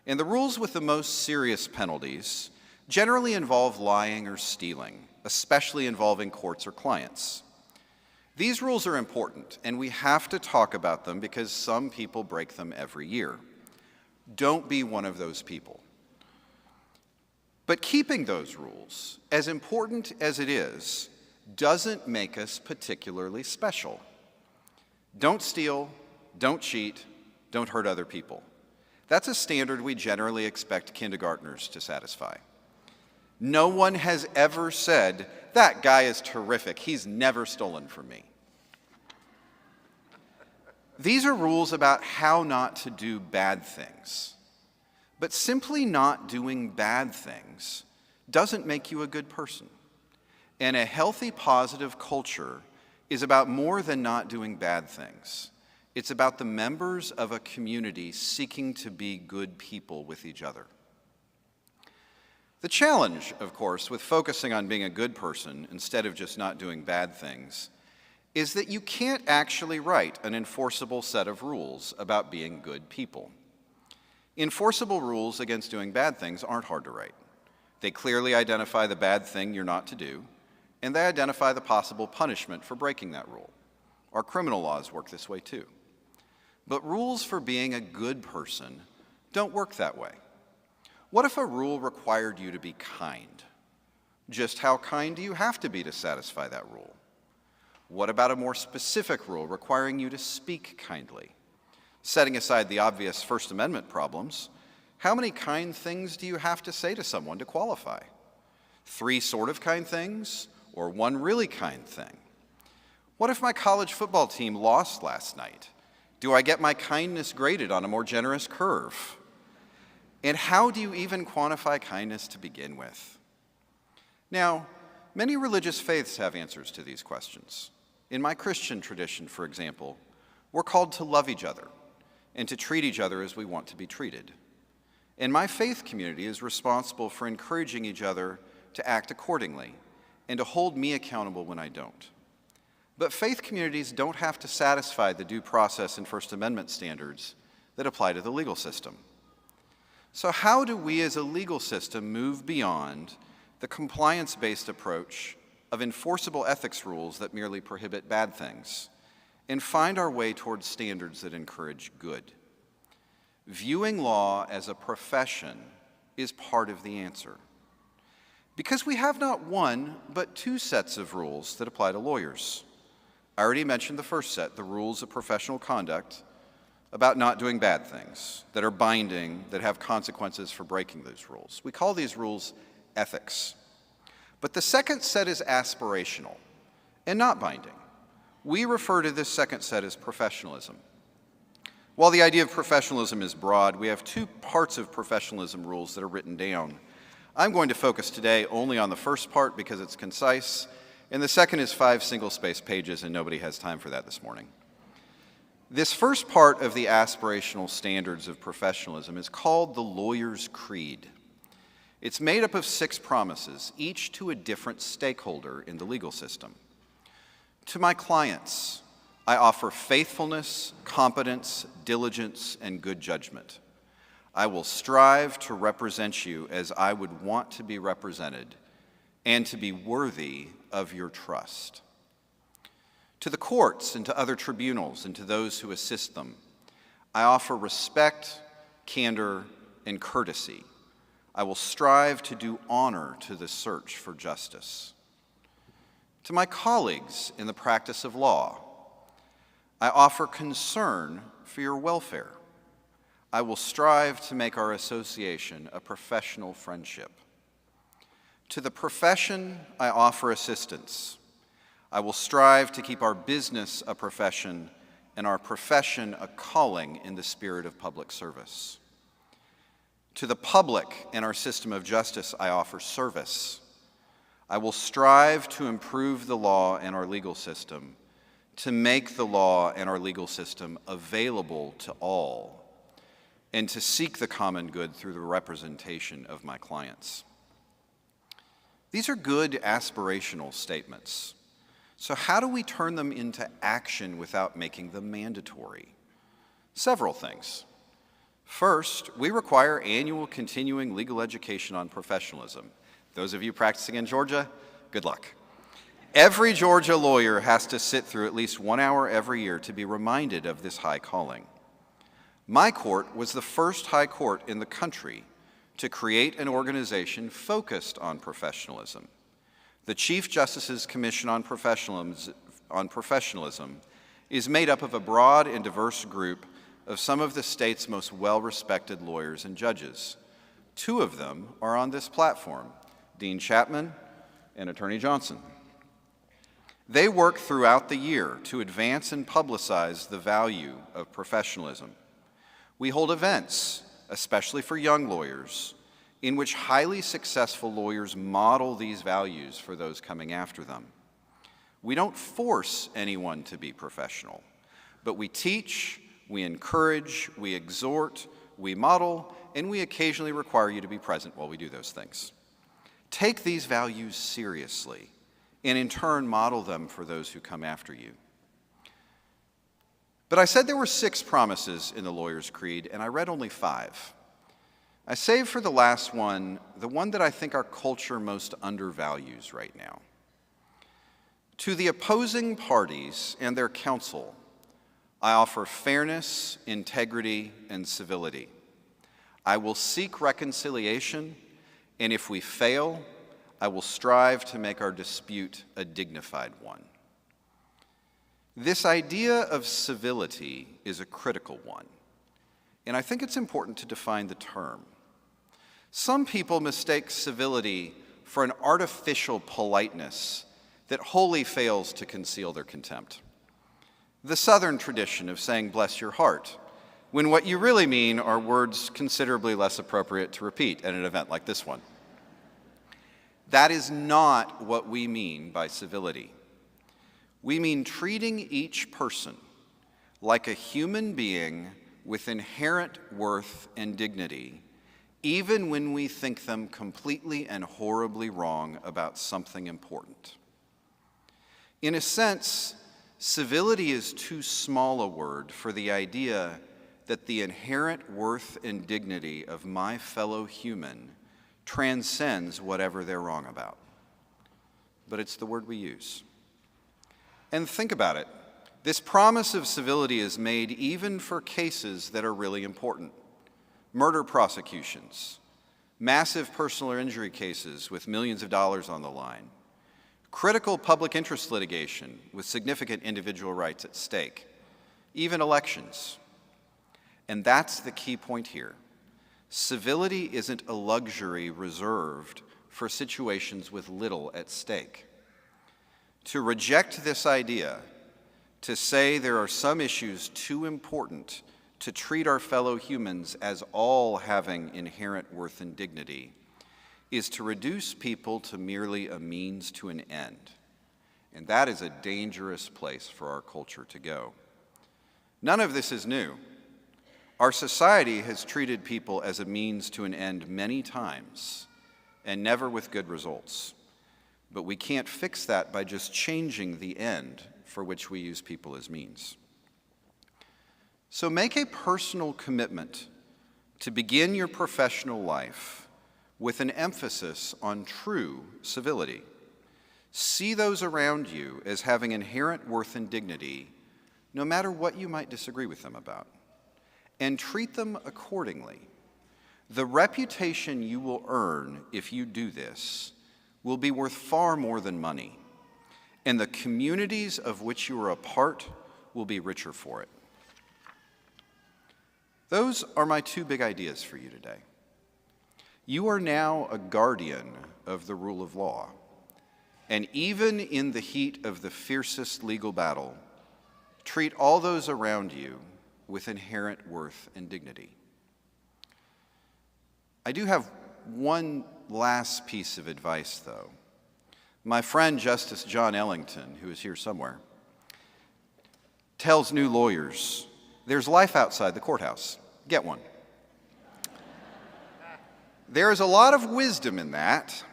And the rules with the most serious penalties generally involve lying or stealing, especially involving courts or clients. These rules are important, and we have to talk about them because some people break them every year. Don't be one of those people. But keeping those rules, as important as it is, doesn't make us particularly special. Don't steal, don't cheat, don't hurt other people. That's a standard we generally expect kindergartners to satisfy. No one has ever said, "That guy is terrific, he's never stolen from me." These are rules about how not to do bad things. But simply not doing bad things doesn't make you a good person. And a healthy, positive culture is about more than not doing bad things. It's about the members of a community seeking to be good people with each other. The challenge, of course, with focusing on being a good person instead of just not doing bad things is that you can't actually write an enforceable set of rules about being good people. Enforceable rules against doing bad things aren't hard to write. They clearly identify the bad thing you're not to do, and they identify the possible punishment for breaking that rule. Our criminal laws work this way too. But rules for being a good person don't work that way. What if a rule required you to be kind? Just how kind do you have to be to satisfy that rule? What about a more specific rule requiring you to speak kindly? Setting aside the obvious First Amendment problems, how many kind things do you have to say to someone to qualify? 3 sort of kind things, or 1 really kind thing? What if my college football team lost last night? Do I get my kindness graded on a more generous curve? And how do you even quantify kindness to begin with? Now, many religious faiths have answers to these questions. In my Christian tradition, for example, we're called to love each other and to treat each other as we want to be treated. And my faith community is responsible for encouraging each other to act accordingly and to hold me accountable when I don't. But faith communities don't have to satisfy the due process and First Amendment standards that apply to the legal system. So how do we as a legal system move beyond the compliance-based approach of enforceable ethics rules that merely prohibit bad things and find our way towards standards that encourage good? Viewing law as a profession is part of the answer. Because we have not 1, but 2 sets of rules that apply to lawyers. I already mentioned the first set, the rules of professional conduct, about not doing bad things that are binding, that have consequences for breaking those rules. We call these rules ethics. But the second set is aspirational and not binding. We refer to this second set as professionalism. While the idea of professionalism is broad, we have 2 parts of professionalism rules that are written down. I'm going to focus today only on the first part because it's concise, and the second is 5 single-space pages, and nobody has time for that this morning. This first part of the aspirational standards of professionalism is called the Lawyer's Creed. It's made up of 6 promises, each to a different stakeholder in the legal system. To my clients, I offer faithfulness, competence, diligence, and good judgment. I will strive to represent you as I would want to be represented and to be worthy of your trust. To the courts and to other tribunals and to those who assist them, I offer respect, candor, and courtesy. I will strive to do honor to the search for justice. To my colleagues in the practice of law, I offer concern for your welfare. I will strive to make our association a professional friendship. To the profession, I offer assistance. I will strive to keep our business a profession and our profession a calling in the spirit of public service. To the public and our system of justice, I offer service. I will strive to improve the law and our legal system, to make the law and our legal system available to all, and to seek the common good through the representation of my clients. These are good aspirational statements. So how do we turn them into action without making them mandatory? Several things. First, we require annual continuing legal education on professionalism. Those of you practicing in Georgia, good luck. Every Georgia lawyer has to sit through at least 1 hour every year to be reminded of this high calling. My court was the first high court in the country to create an organization focused on professionalism. The Chief Justice's Commission on Professionalism is made up of a broad and diverse group of some of the state's most well-respected lawyers and judges. 2 of them are on this platform, Dean Chapman and Attorney Johnson. They work throughout the year to advance and publicize the value of professionalism. We hold events, especially for young lawyers, in which highly successful lawyers model these values for those coming after them. We don't force anyone to be professional, but we teach, we encourage, we exhort, we model, and we occasionally require you to be present while we do those things. Take these values seriously, and in turn model them for those who come after you. But I said there were 6 promises in the Lawyer's Creed, and I read only 5. I saved for the last one, the one that I think our culture most undervalues right now. To the opposing parties and their counsel, I offer fairness, integrity, and civility. I will seek reconciliation, and if we fail, I will strive to make our dispute a dignified one. This idea of civility is a critical one, and I think it's important to define the term. Some people mistake civility for an artificial politeness that wholly fails to conceal their contempt. The Southern tradition of saying "bless your heart," when what you really mean are words considerably less appropriate to repeat at an event like this one. That is not what we mean by civility. We mean treating each person like a human being with inherent worth and dignity, even when we think them completely and horribly wrong about something important. In a sense, civility is too small a word for the idea that the inherent worth and dignity of my fellow human transcends whatever they're wrong about. But it's the word we use. And think about it. This promise of civility is made even for cases that are really important. Murder prosecutions, massive personal injury cases with millions of dollars on the line, critical public interest litigation with significant individual rights at stake, even elections. And that's the key point here. Civility isn't a luxury reserved for situations with little at stake. To reject this idea, to say there are some issues too important to treat our fellow humans as all having inherent worth and dignity, is to reduce people to merely a means to an end. And that is a dangerous place for our culture to go. None of this is new. Our society has treated people as a means to an end many times, and never with good results. But we can't fix that by just changing the end for which we use people as means. So make a personal commitment to begin your professional life with an emphasis on true civility. See those around you as having inherent worth and dignity, no matter what you might disagree with them about, and treat them accordingly. The reputation you will earn if you do this will be worth far more than money, and the communities of which you are a part will be richer for it. Those are my two big ideas for you today. You are now a guardian of the rule of law, and even in the heat of the fiercest legal battle, treat all those around you with inherent worth and dignity. I do have one last piece of advice, though. My friend Justice John Ellington, who is here somewhere, tells new lawyers, there's life outside the courthouse. Get one. There is a lot of wisdom in that,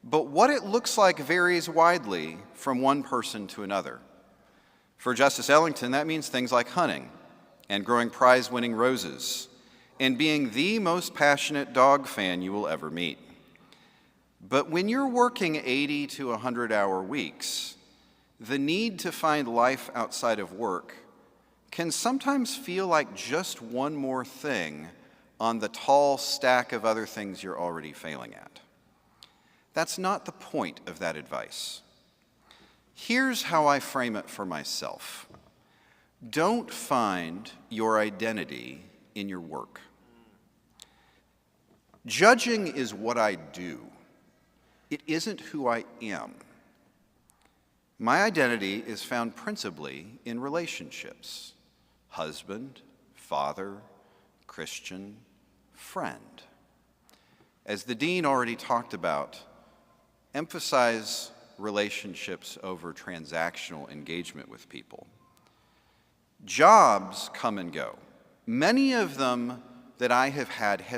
but what it looks like varies widely from one person to another. For Justice Ellington, that means things like hunting and growing prize-winning roses and being the most passionate dog fan you will ever meet. But when you're working 80 to 100-hour weeks, the need to find life outside of work can sometimes feel like just one more thing on the tall stack of other things you're already failing at. That's not the point of that advice. Here's how I frame it for myself. Don't find your identity in your work. Judging is what I do. It isn't who I am. My identity is found principally in relationships: husband, father, Christian, friend. As the dean already talked about, emphasize relationships over transactional engagement with people. Jobs come and go. Many of them that I have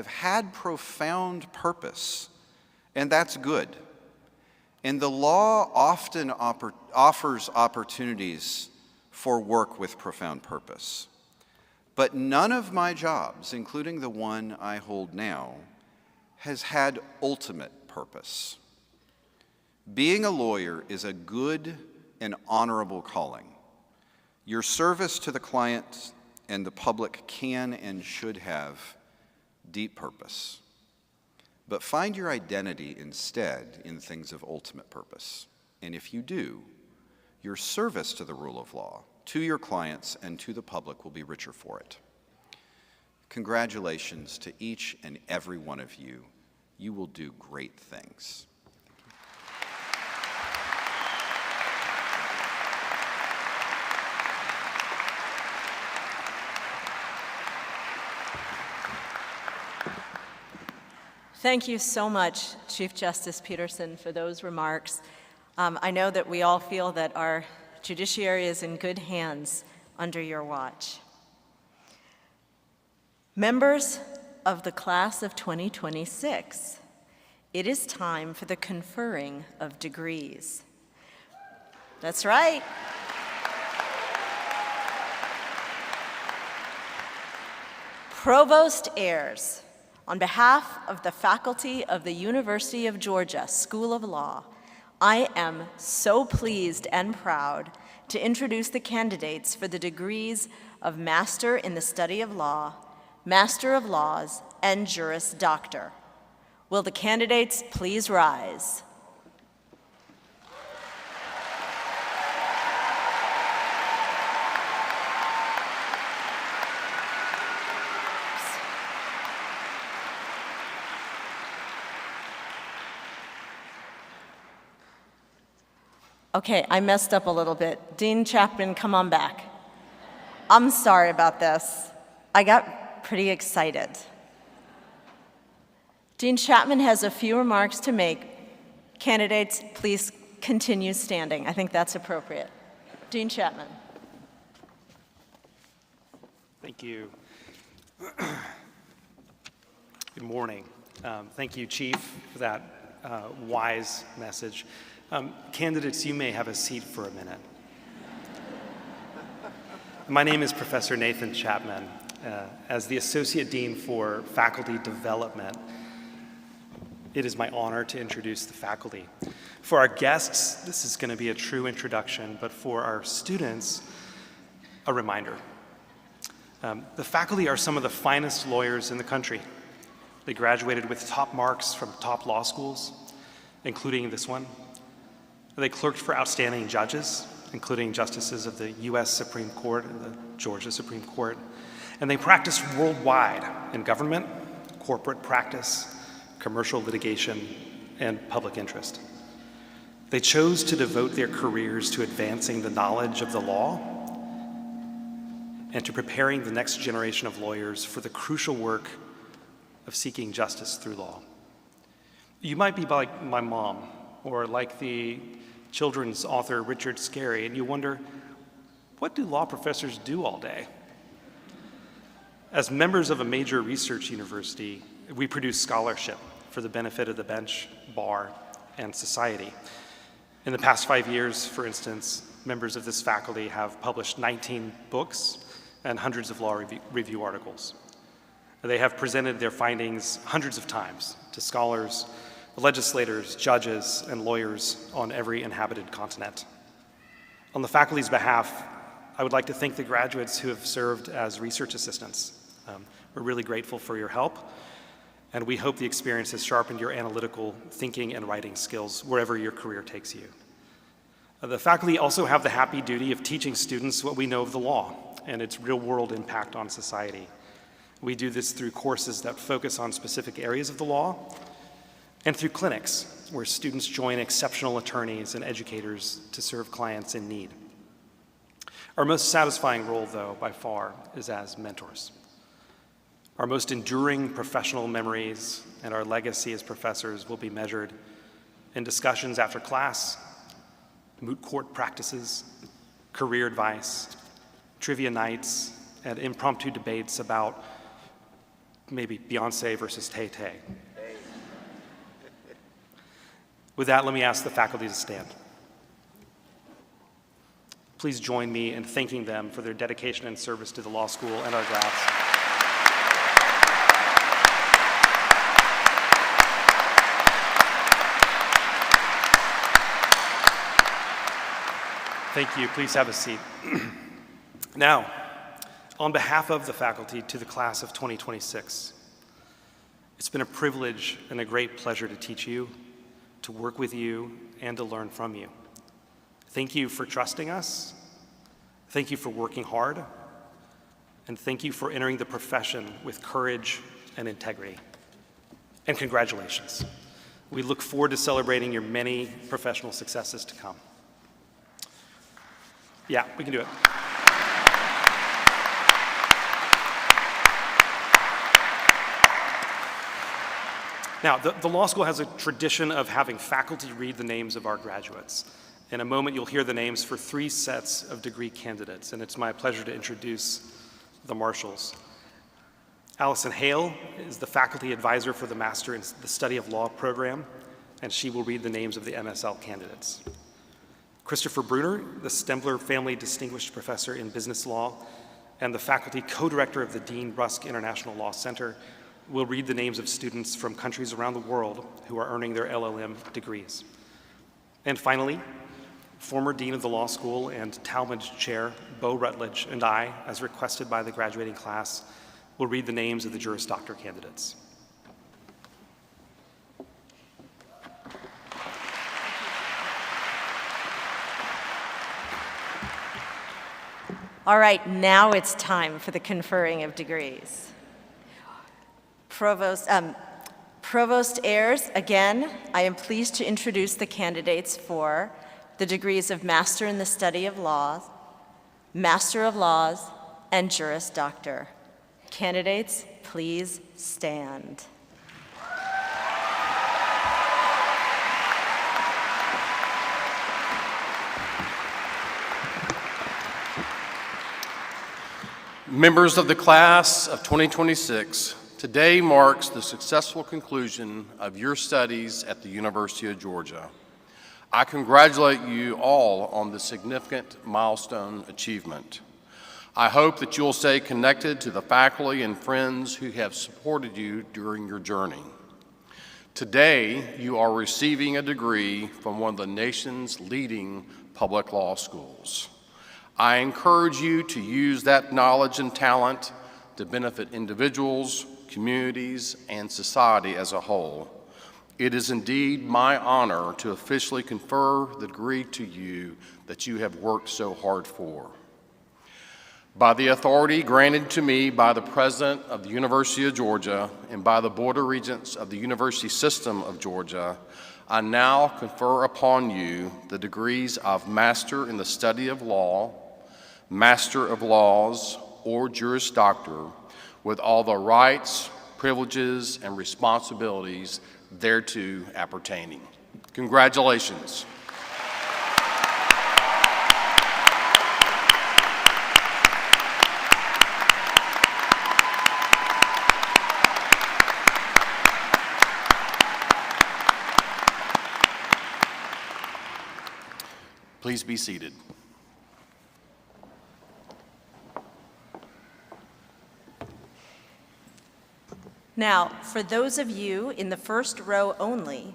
had profound purpose, and that's good. And the law often offers opportunities for work with profound purpose. But none of my jobs, including the one I hold now, has had ultimate purpose. Being a lawyer is a good and honorable calling. Your service to the client and the public can and should have deep purpose. but find your identity instead in things of ultimate purpose. And if you do, your service to the rule of law, to your clients, and to the public will be richer for it. Congratulations to each and every one of you. You will do great things. Thank you so much, Chief Justice Peterson, for those remarks. I know that we all feel that our judiciary is in good hands under your watch. Members of the class of 2026, it is time for the conferring of degrees. That's right. Provost Ayers, on behalf of the faculty of the University of Georgia School of Law, I am so pleased and proud to introduce the candidates for the degrees of Master in the Study of Law, Master of Laws, and Juris Doctor. Will the candidates please rise? Okay, I messed up a little bit. Dean Chapman, come on back. I'm sorry about this. I got pretty excited. Dean Chapman has a few remarks to make. Candidates, please continue standing. I think that's appropriate. Dean Chapman. Thank you. Good morning. Thank you, Chief, for that wise message. Candidates, you may have a seat for a minute. My name is Professor Nathan Chapman. As the Associate Dean for Faculty Development, it is my honor to introduce the faculty. For our guests, this is going to be a true introduction, but for our students, a reminder. The faculty are some of the finest lawyers in the country. They graduated with top marks from top law schools, including this one. They clerked for outstanding judges, including justices of the U.S. Supreme Court and the Georgia Supreme Court. And they practiced worldwide in government, corporate practice, commercial litigation, and public interest. They chose to devote their careers to advancing the knowledge of the law and to preparing the next generation of lawyers for the crucial work of seeking justice through law. You might be like my mom, or like the children's author Richard Scarry, and you wonder, what do law professors do all day? As members of a major research university, we produce scholarship for the benefit of the bench, bar, and society. In the past 5 years, for instance, members of this faculty have published 19 books and hundreds of law review articles. They have presented their findings hundreds of times to scholars, legislators, judges, and lawyers on every inhabited continent. On the faculty's behalf, I would like to thank the graduates who have served as research assistants. We're really grateful for your help, and we hope the experience has sharpened your analytical thinking and writing skills wherever your career takes you. The faculty also have the happy duty of teaching students what we know of the law and its real-world impact on society. We do this through courses that focus on specific areas of the law, and through clinics where students join exceptional attorneys and educators to serve clients in need. Our most satisfying role, though, by far, is as mentors. Our most enduring professional memories and our legacy as professors will be measured in discussions after class, moot court practices, career advice, trivia nights, and impromptu debates about maybe Beyonce versus Tay-Tay. With that, let me ask the faculty to stand. Please join me in thanking them for their dedication and service to the law school and our grads. Thank you. Please have a seat. Now, on behalf of the faculty to the class of 2026, It's been a privilege and a great pleasure to teach you, to work with you, and to learn from you. Thank you for trusting us. Thank you for working hard. And thank you for entering the profession with courage and integrity. And congratulations. We look forward to celebrating your many professional successes to come. Yeah, we can do it. Now, the law school has a tradition of having faculty read the names of our graduates. In a moment, you'll hear the names for 3 sets of degree candidates, and it's my pleasure to introduce the marshals. Allison Hale is the faculty advisor for the Master in the Study of Law program, and she will read the names of the MSL candidates. Christopher Bruner, the Stembler Family Distinguished Professor in Business Law and the faculty co-director of the Dean Rusk International Law Center, will read the names of students from countries around the world who are earning their LLM degrees. And finally, former Dean of the Law School and Talmadge Chair Bo Rutledge and I, as requested by the graduating class, will read the names of the Juris Doctor candidates. All right, now it's time for the conferring of degrees. Provost Ayers, again, I am pleased to introduce the candidates for the degrees of Master in the Study of Law, Master of Laws, and Juris Doctor. Candidates, please stand. Members of the class of 2026, today marks the successful conclusion of your studies at the University of Georgia. I congratulate you all on the significant milestone achievement. I hope that you'll stay connected to the faculty and friends who have supported you during your journey. Today, you are receiving a degree from one of the nation's leading public law schools. I encourage you to use that knowledge and talent to benefit individuals, communities, and society as a whole. It is indeed my honor to officially confer the degree to you that you have worked so hard for. By the authority granted to me by the President of the University of Georgia and by the Board of Regents of the University System of Georgia, I now confer upon you the degrees of Master in the Study of Law, Master of Laws, or Juris Doctor, with all the rights, privileges, and responsibilities thereto appertaining. Congratulations. Please be seated. Now, for those of you in the first row only,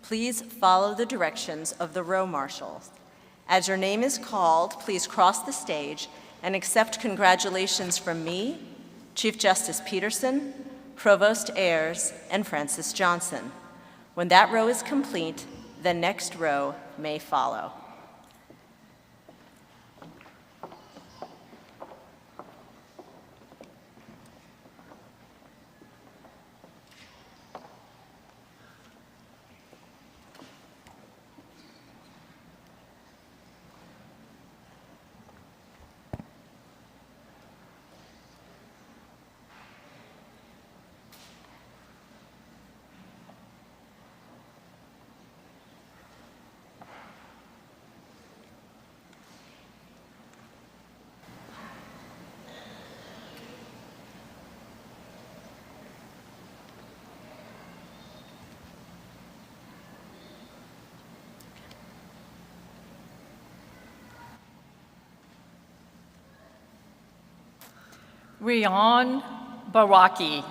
please follow the directions of the row marshals. As your name is called, please cross the stage and accept congratulations from me, Chief Justice Peterson, Provost Ayers, and Francis Johnson. When that row is complete, the next row may follow. Rian Baraki.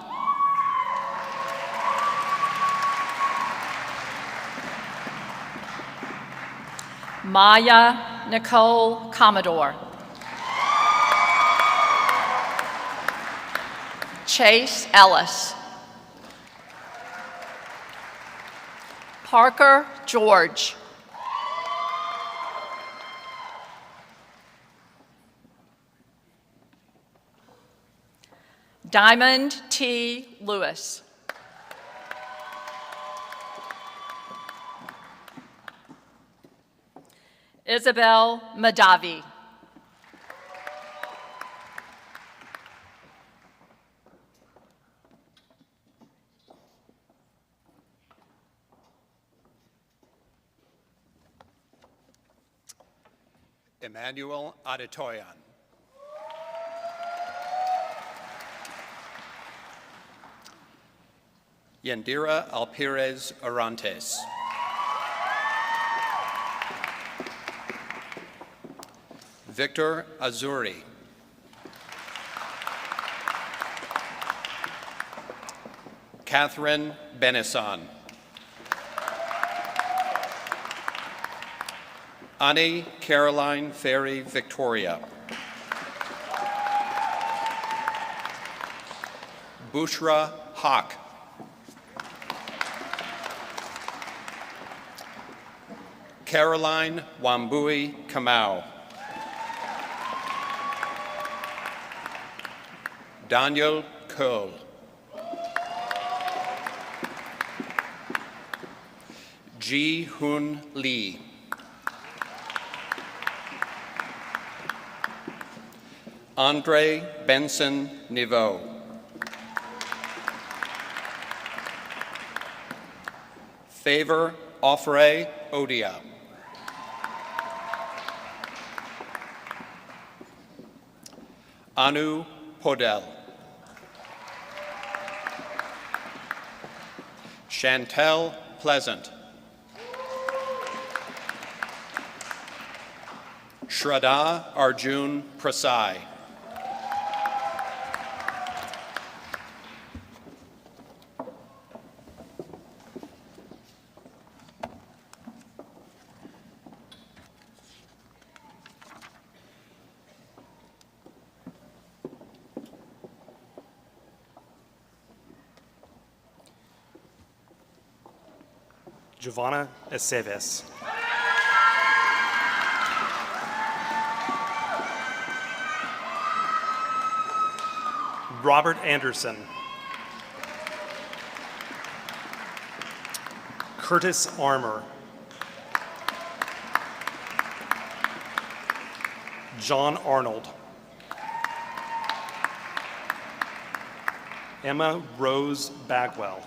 Maya Nicole Commodore. Chase Ellis. Parker George. Diamond T. Lewis. Isabel Madavi. Emmanuel Adetoyan. Yandira Alpirez Arantes. Victor Azuri. Catherine Benisson. Annie Caroline Ferry Victoria. Bushra Haq. Caroline Wambui Kamau. Daniel Cole. Ji Hun Lee. Andre Benson Niveau. Favor Offray Odia. Anu Podell. Chantel Pleasant. Shraddha Arjun Prasai. Giovanna Aceves. Robert Anderson. Curtis Armour. John Arnold. Emma Rose Bagwell.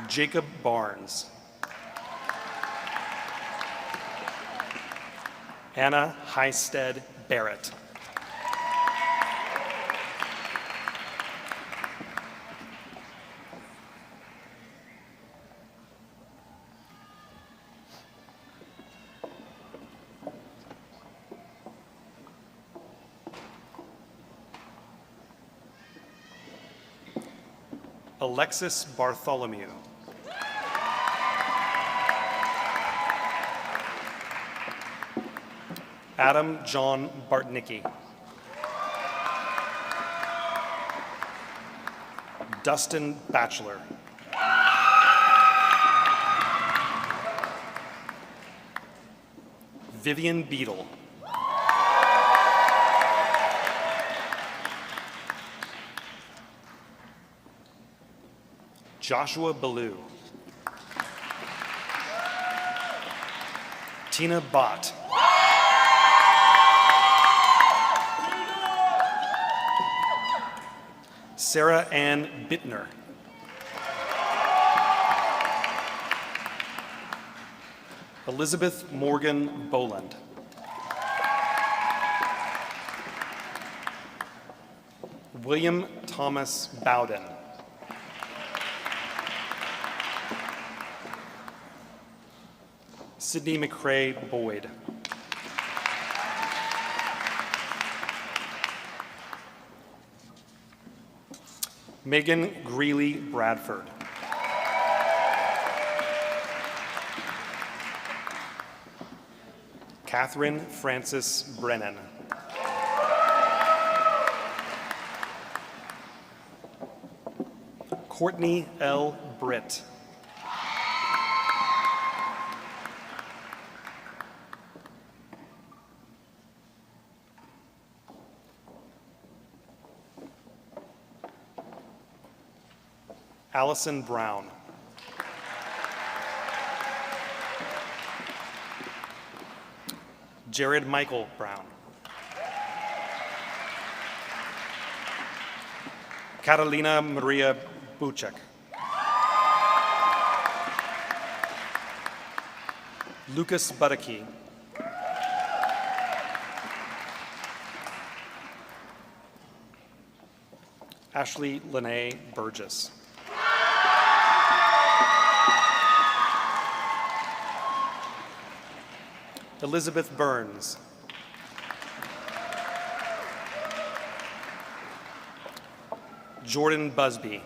Jacob Barnes. Anna Heisted Barrett. Alexis Bartholomew. Adam John Bartnicki. Dustin Batchelor. Vivian Beadle. Joshua Ballou. Tina Bott. Sarah Ann Bittner. Elizabeth Morgan Boland. William Thomas Bowden. Sydney McCrae Boyd. Megan Greeley Bradford. Catherine Frances Brennan. Courtney L. Britt. Allison Brown. Jared Michael Brown. Catalina Maria Buchek. Lucas Budicki. Ashley Lene Burgess. Elizabeth Burns. Jordan Busby.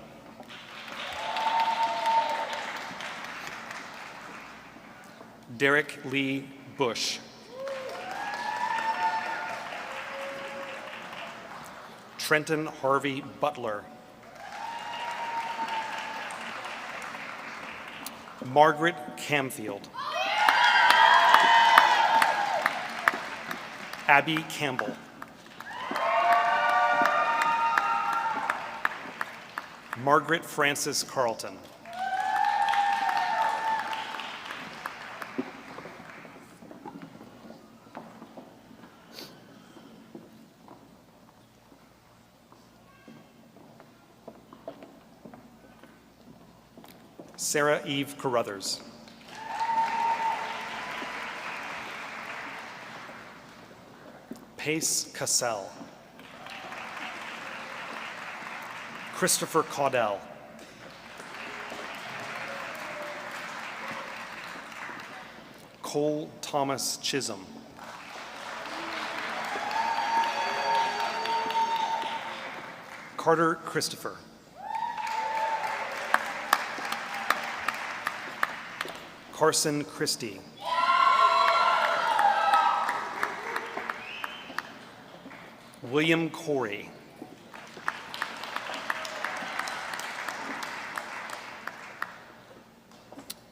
Derek Lee Bush. Trenton Harvey Butler. Margaret Camfield. Abby Campbell. Margaret Frances Carlton. Sarah Eve Carruthers. Pace Cassell. Christopher Caudell. Cole Thomas Chisholm. Carter Christopher. Carson Christie. William Corey.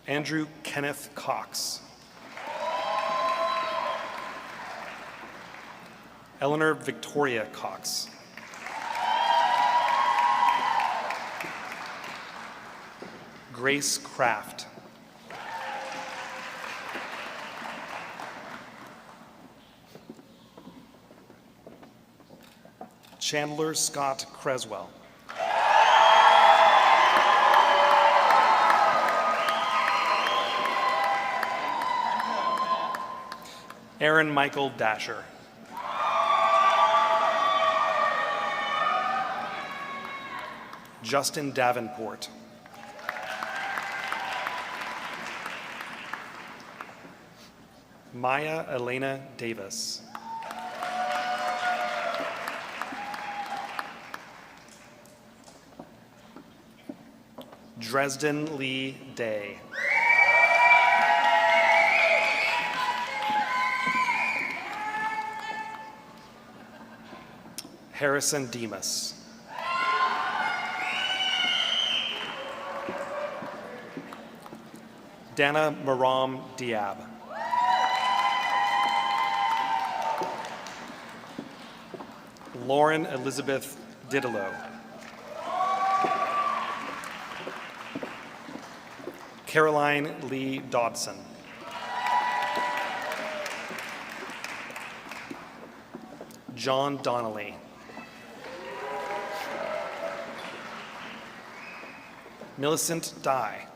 Andrew Kenneth Cox. Eleanor Victoria Cox. Grace Kraft. Chandler Scott Creswell. Aaron Michael Dasher. Justin Davenport. Maya Elena Davis. Dresden Lee Day. Harrison Demas. Dana Maram Diab. Lauren Elizabeth Didelot. Caroline Lee Dodson. John Donnelly. Millicent Dye.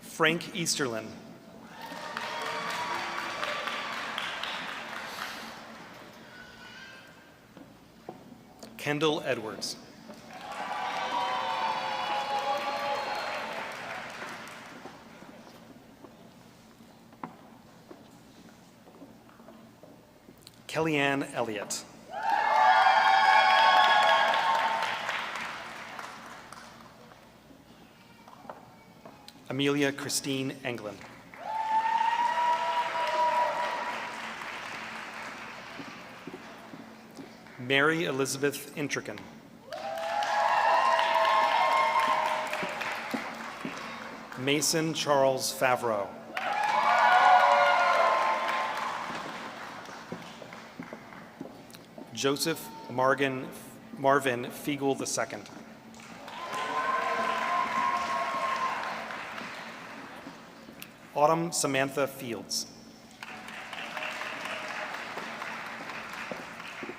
Frank Easterlin. Kendall Edwards. Kellyanne Elliott. Amelia Christine Englund. Mary Elizabeth Intrican. Mason Charles Favreau. Joseph Marvin Fiegel II. Autumn Samantha Fields.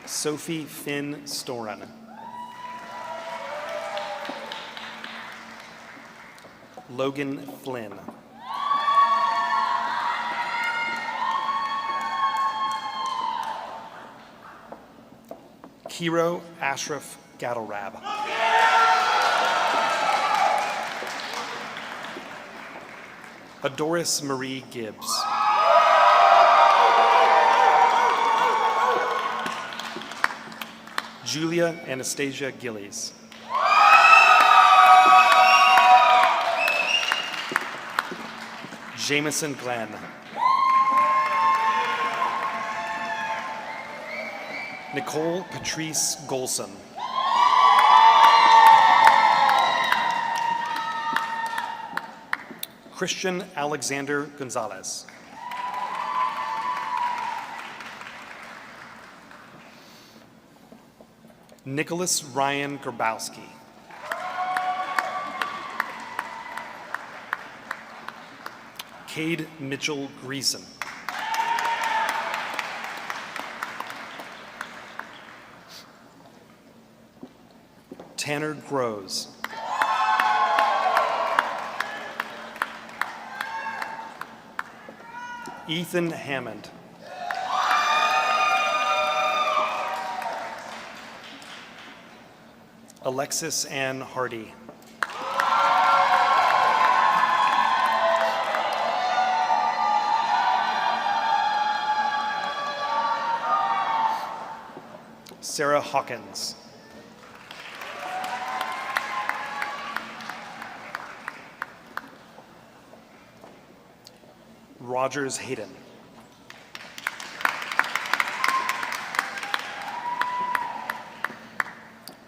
Sophie Finn Storen. Logan Flynn. Kiro Ashraf Gaddalrab. Adoris Marie Gibbs. Julia Anastasia Gillies. Jameson Glenn. Nicole Patrice Golson. Christian Alexander Gonzalez. Nicholas Ryan Grabowski. Cade Mitchell Greason. Tanner Groves. Ethan Hammond. Alexis Ann Hardy. Sarah Hawkins. Rogers Hayden.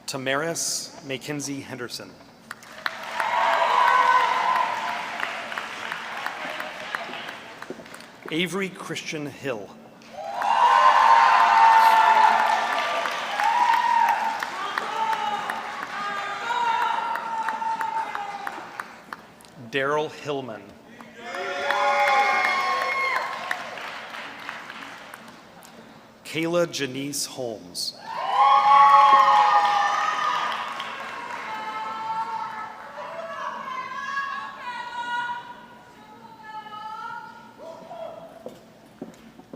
Tamaris Mackenzie Henderson. Avery Christian Hill. Daryl Hillman. Kayla Janice Holmes.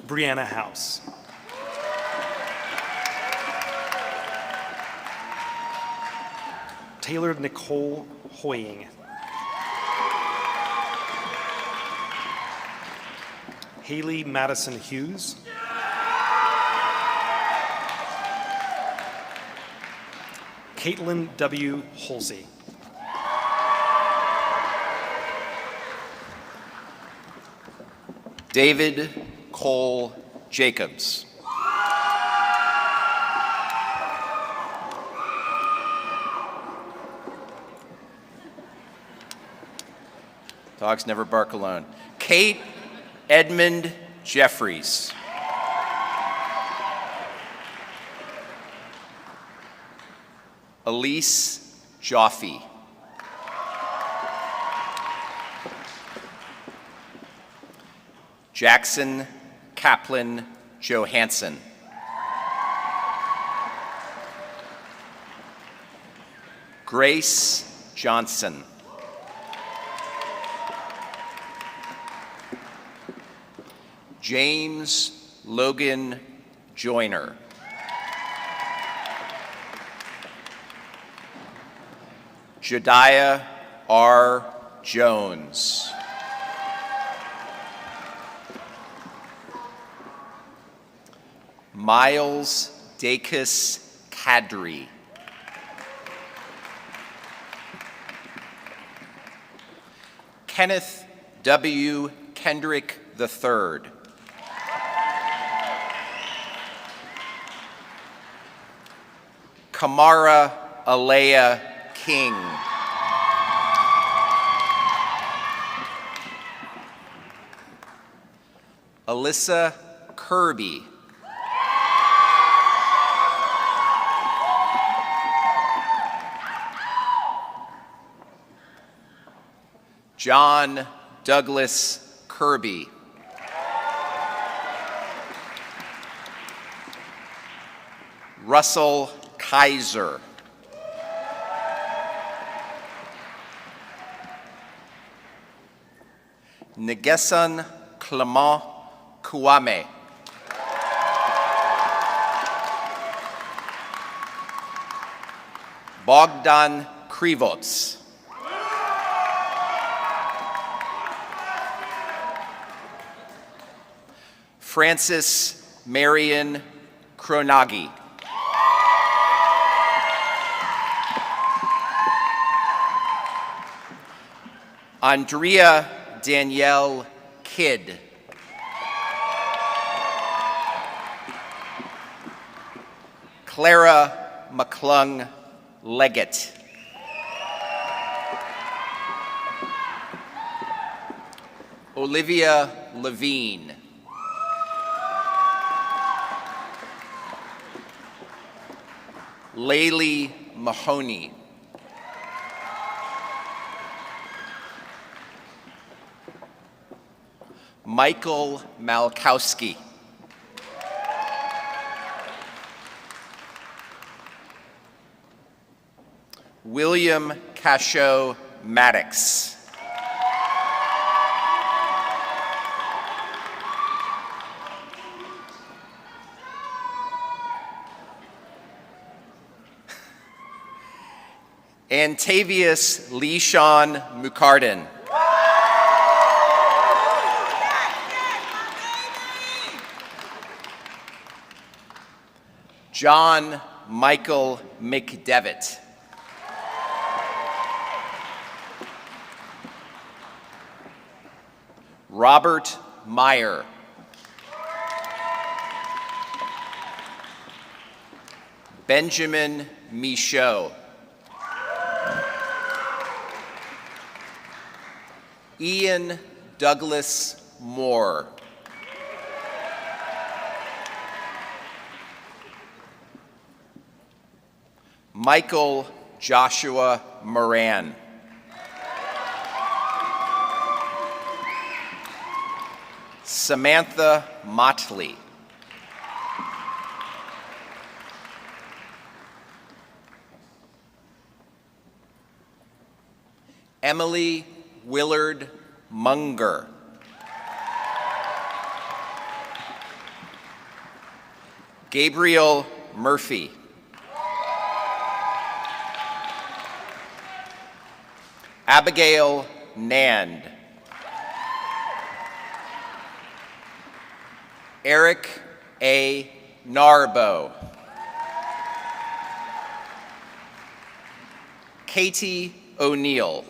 Brianna House. Taylor Nicole Hoying. Haley Madison Hughes. Caitlin W. Holsey. David Cole Jacobs. Dogs never bark alone. Kate Edmund Jeffries. Elise Joffe. Jackson Kaplan Johansson. Grace Johnson. James Logan Joyner. Jediah R. Jones. Miles Dacus Kadri. Kenneth W. Kendrick III. Kamara Alea King. Alyssa Kirby. John Douglas Kirby. Russell Kaiser. Negesan Clement Kouame. Bogdan Krivots. Francis Marion Kronagi. Andrea Danielle Kidd. Clara McClung Leggett. Olivia Levine. Laylee Mahoney. Michael Malkowski. William Casho Maddox. Antavius Leeshawn Mucarden. John Michael McDevitt. Robert Meyer. Benjamin Michaud. Ian Douglas Moore. Michael Joshua Moran. Samantha Motley. Emily Willard Munger. Gabriel Murphy. Abigail Nand. Eric A. Narbo. Katie O'Neill.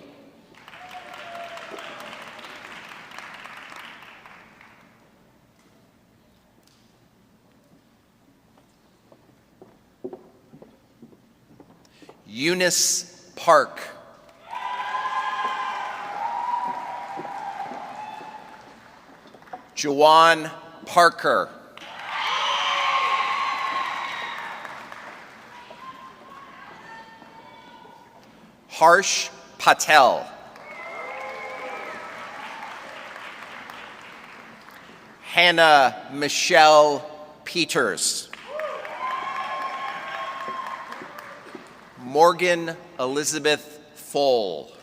Eunice Park. Juwan Parker. Harsh Patel. Hannah Michelle Peters. Morgan Elizabeth Foll.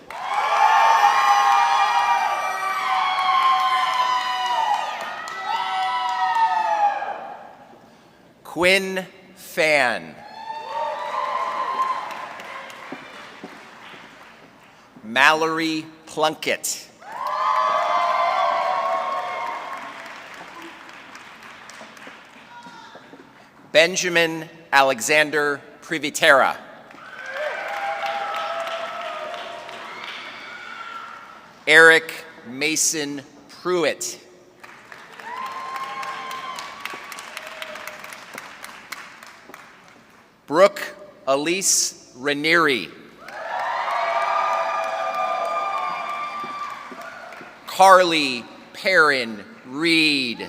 Quinn Fan. Mallory Plunkett. Benjamin Alexander Privitera. Eric Mason Pruitt. Brooke Elise Ranieri. Carly Perrin Reed.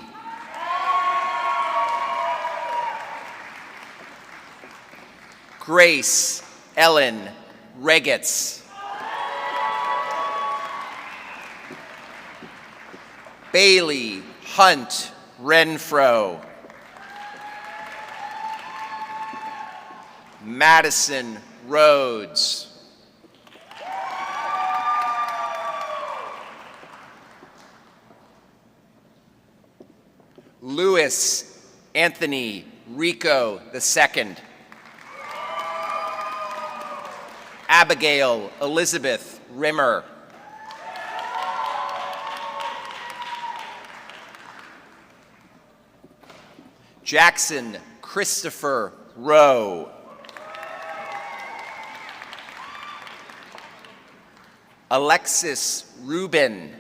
Grace Ellen Regetz. Bailey Hunt Renfro. Madison Rhodes. Louis Anthony Rico II. Abigail Elizabeth Rimmer. Jackson Christopher Rowe. Alexis Rubin.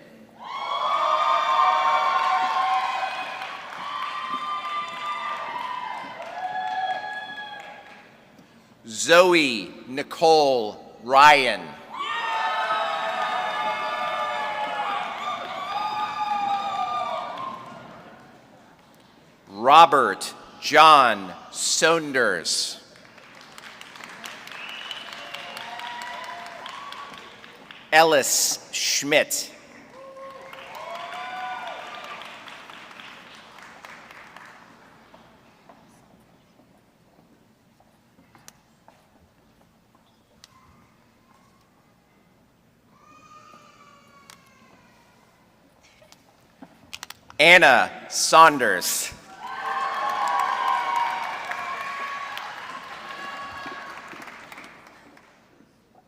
Zoe Nicole Ryan. Robert John Saunders. Ellis Schmidt. Anna Saunders.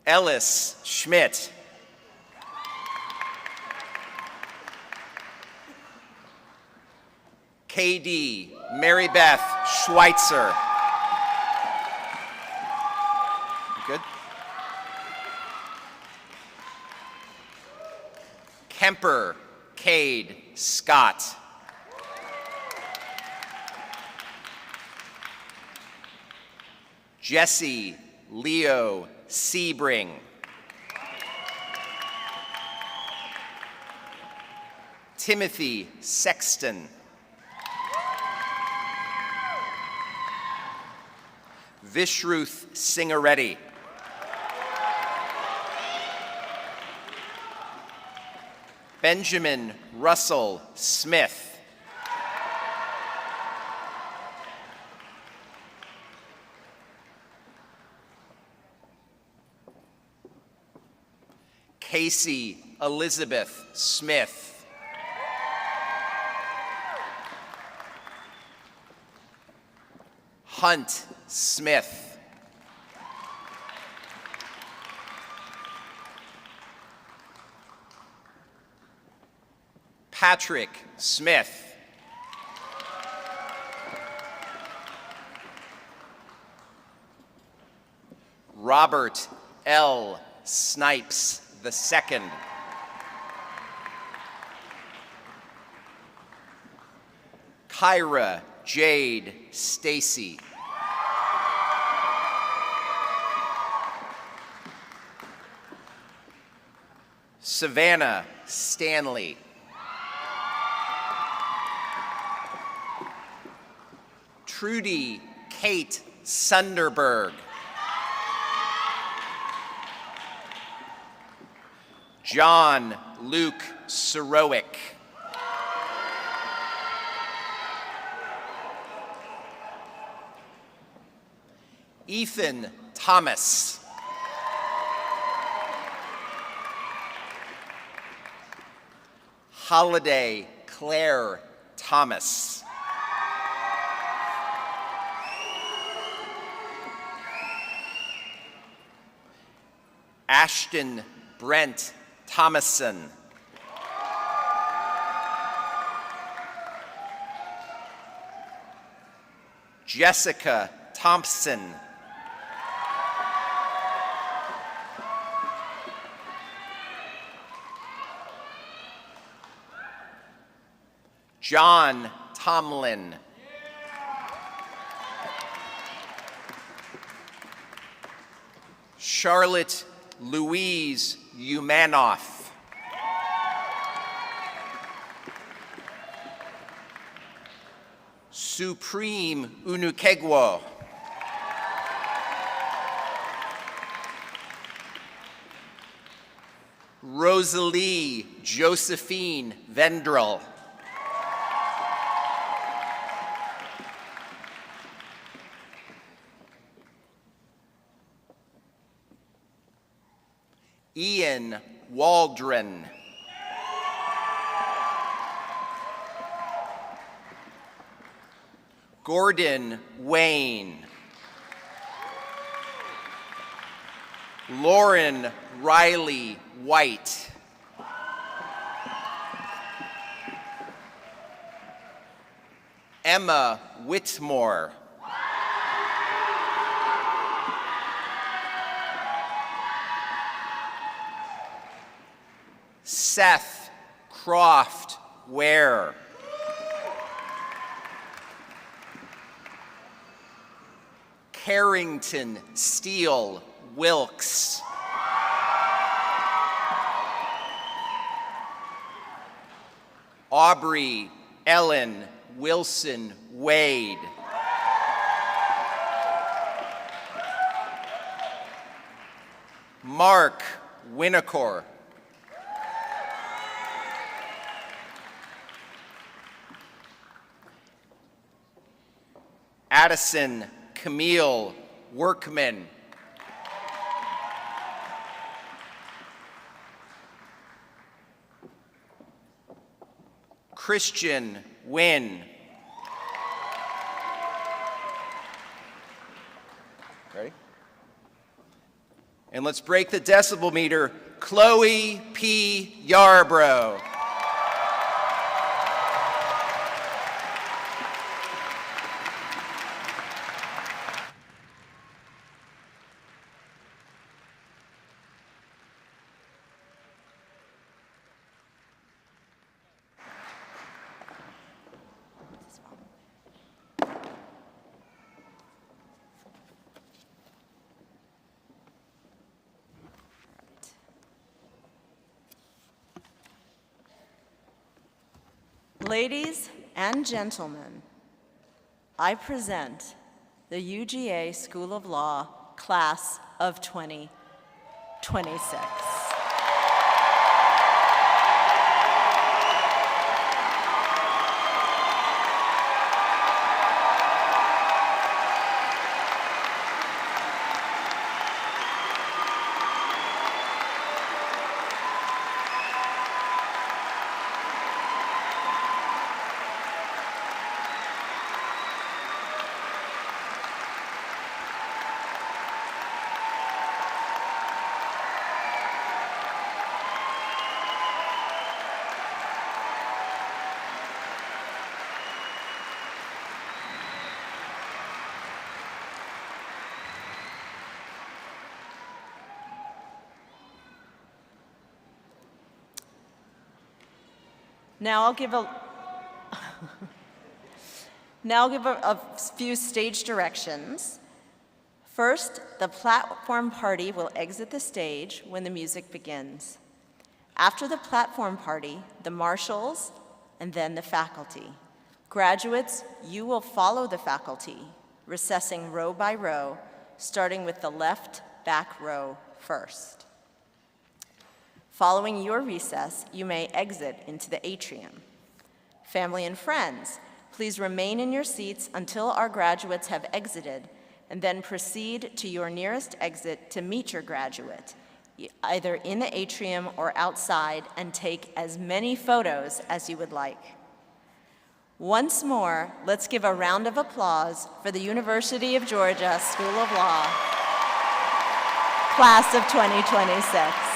Ellis Schmidt. KD Mary Beth Schweitzer. Good. Kemper Cade Scott. Jesse Leo Sebring. Timothy Sexton. Vishruth Singareddy. Benjamin Russell Smith. Casey Elizabeth Smith. Hunt Smith. Patrick Smith. Robert L. Snipes II. Kyra Jade Stacy. Savannah Stanley. Trudy Kate Sunderberg. John Luke Sorowick. Ethan Thomas. Holiday Claire Thomas. Ashton Brent Thomason. Jessica Thompson. John Tomlin. Charlotte Louise Umanoff. Supreme Unukegwo. Rosalie Josephine Vendrell. Ian Waldron. Gordon Wayne. Lauren Riley White. Emma Whitmore. Seth Croft Ware. Carrington Steele Wilkes. Aubrey Ellen Wilson Wade. Mark Winnicor. Addison Camille Workman. Christian Wynn. Ready? And let's break the decibel meter. Chloe P. Yarbrough. Ladies and gentlemen, I present the UGA School of Law Class of 2026. Now I'll give a few stage directions. First, the platform party will exit the stage when the music begins. After the platform party, the marshals, and then the faculty. Graduates, you will follow the faculty, recessing row by row, starting with the left back row first. Following your recess, you may exit into the atrium. Family and friends, please remain in your seats until our graduates have exited, and then proceed to your nearest exit to meet your graduate, either in the atrium or outside, and take as many photos as you would like. Once more, let's give a round of applause for the University of Georgia School of Law, Class of 2026.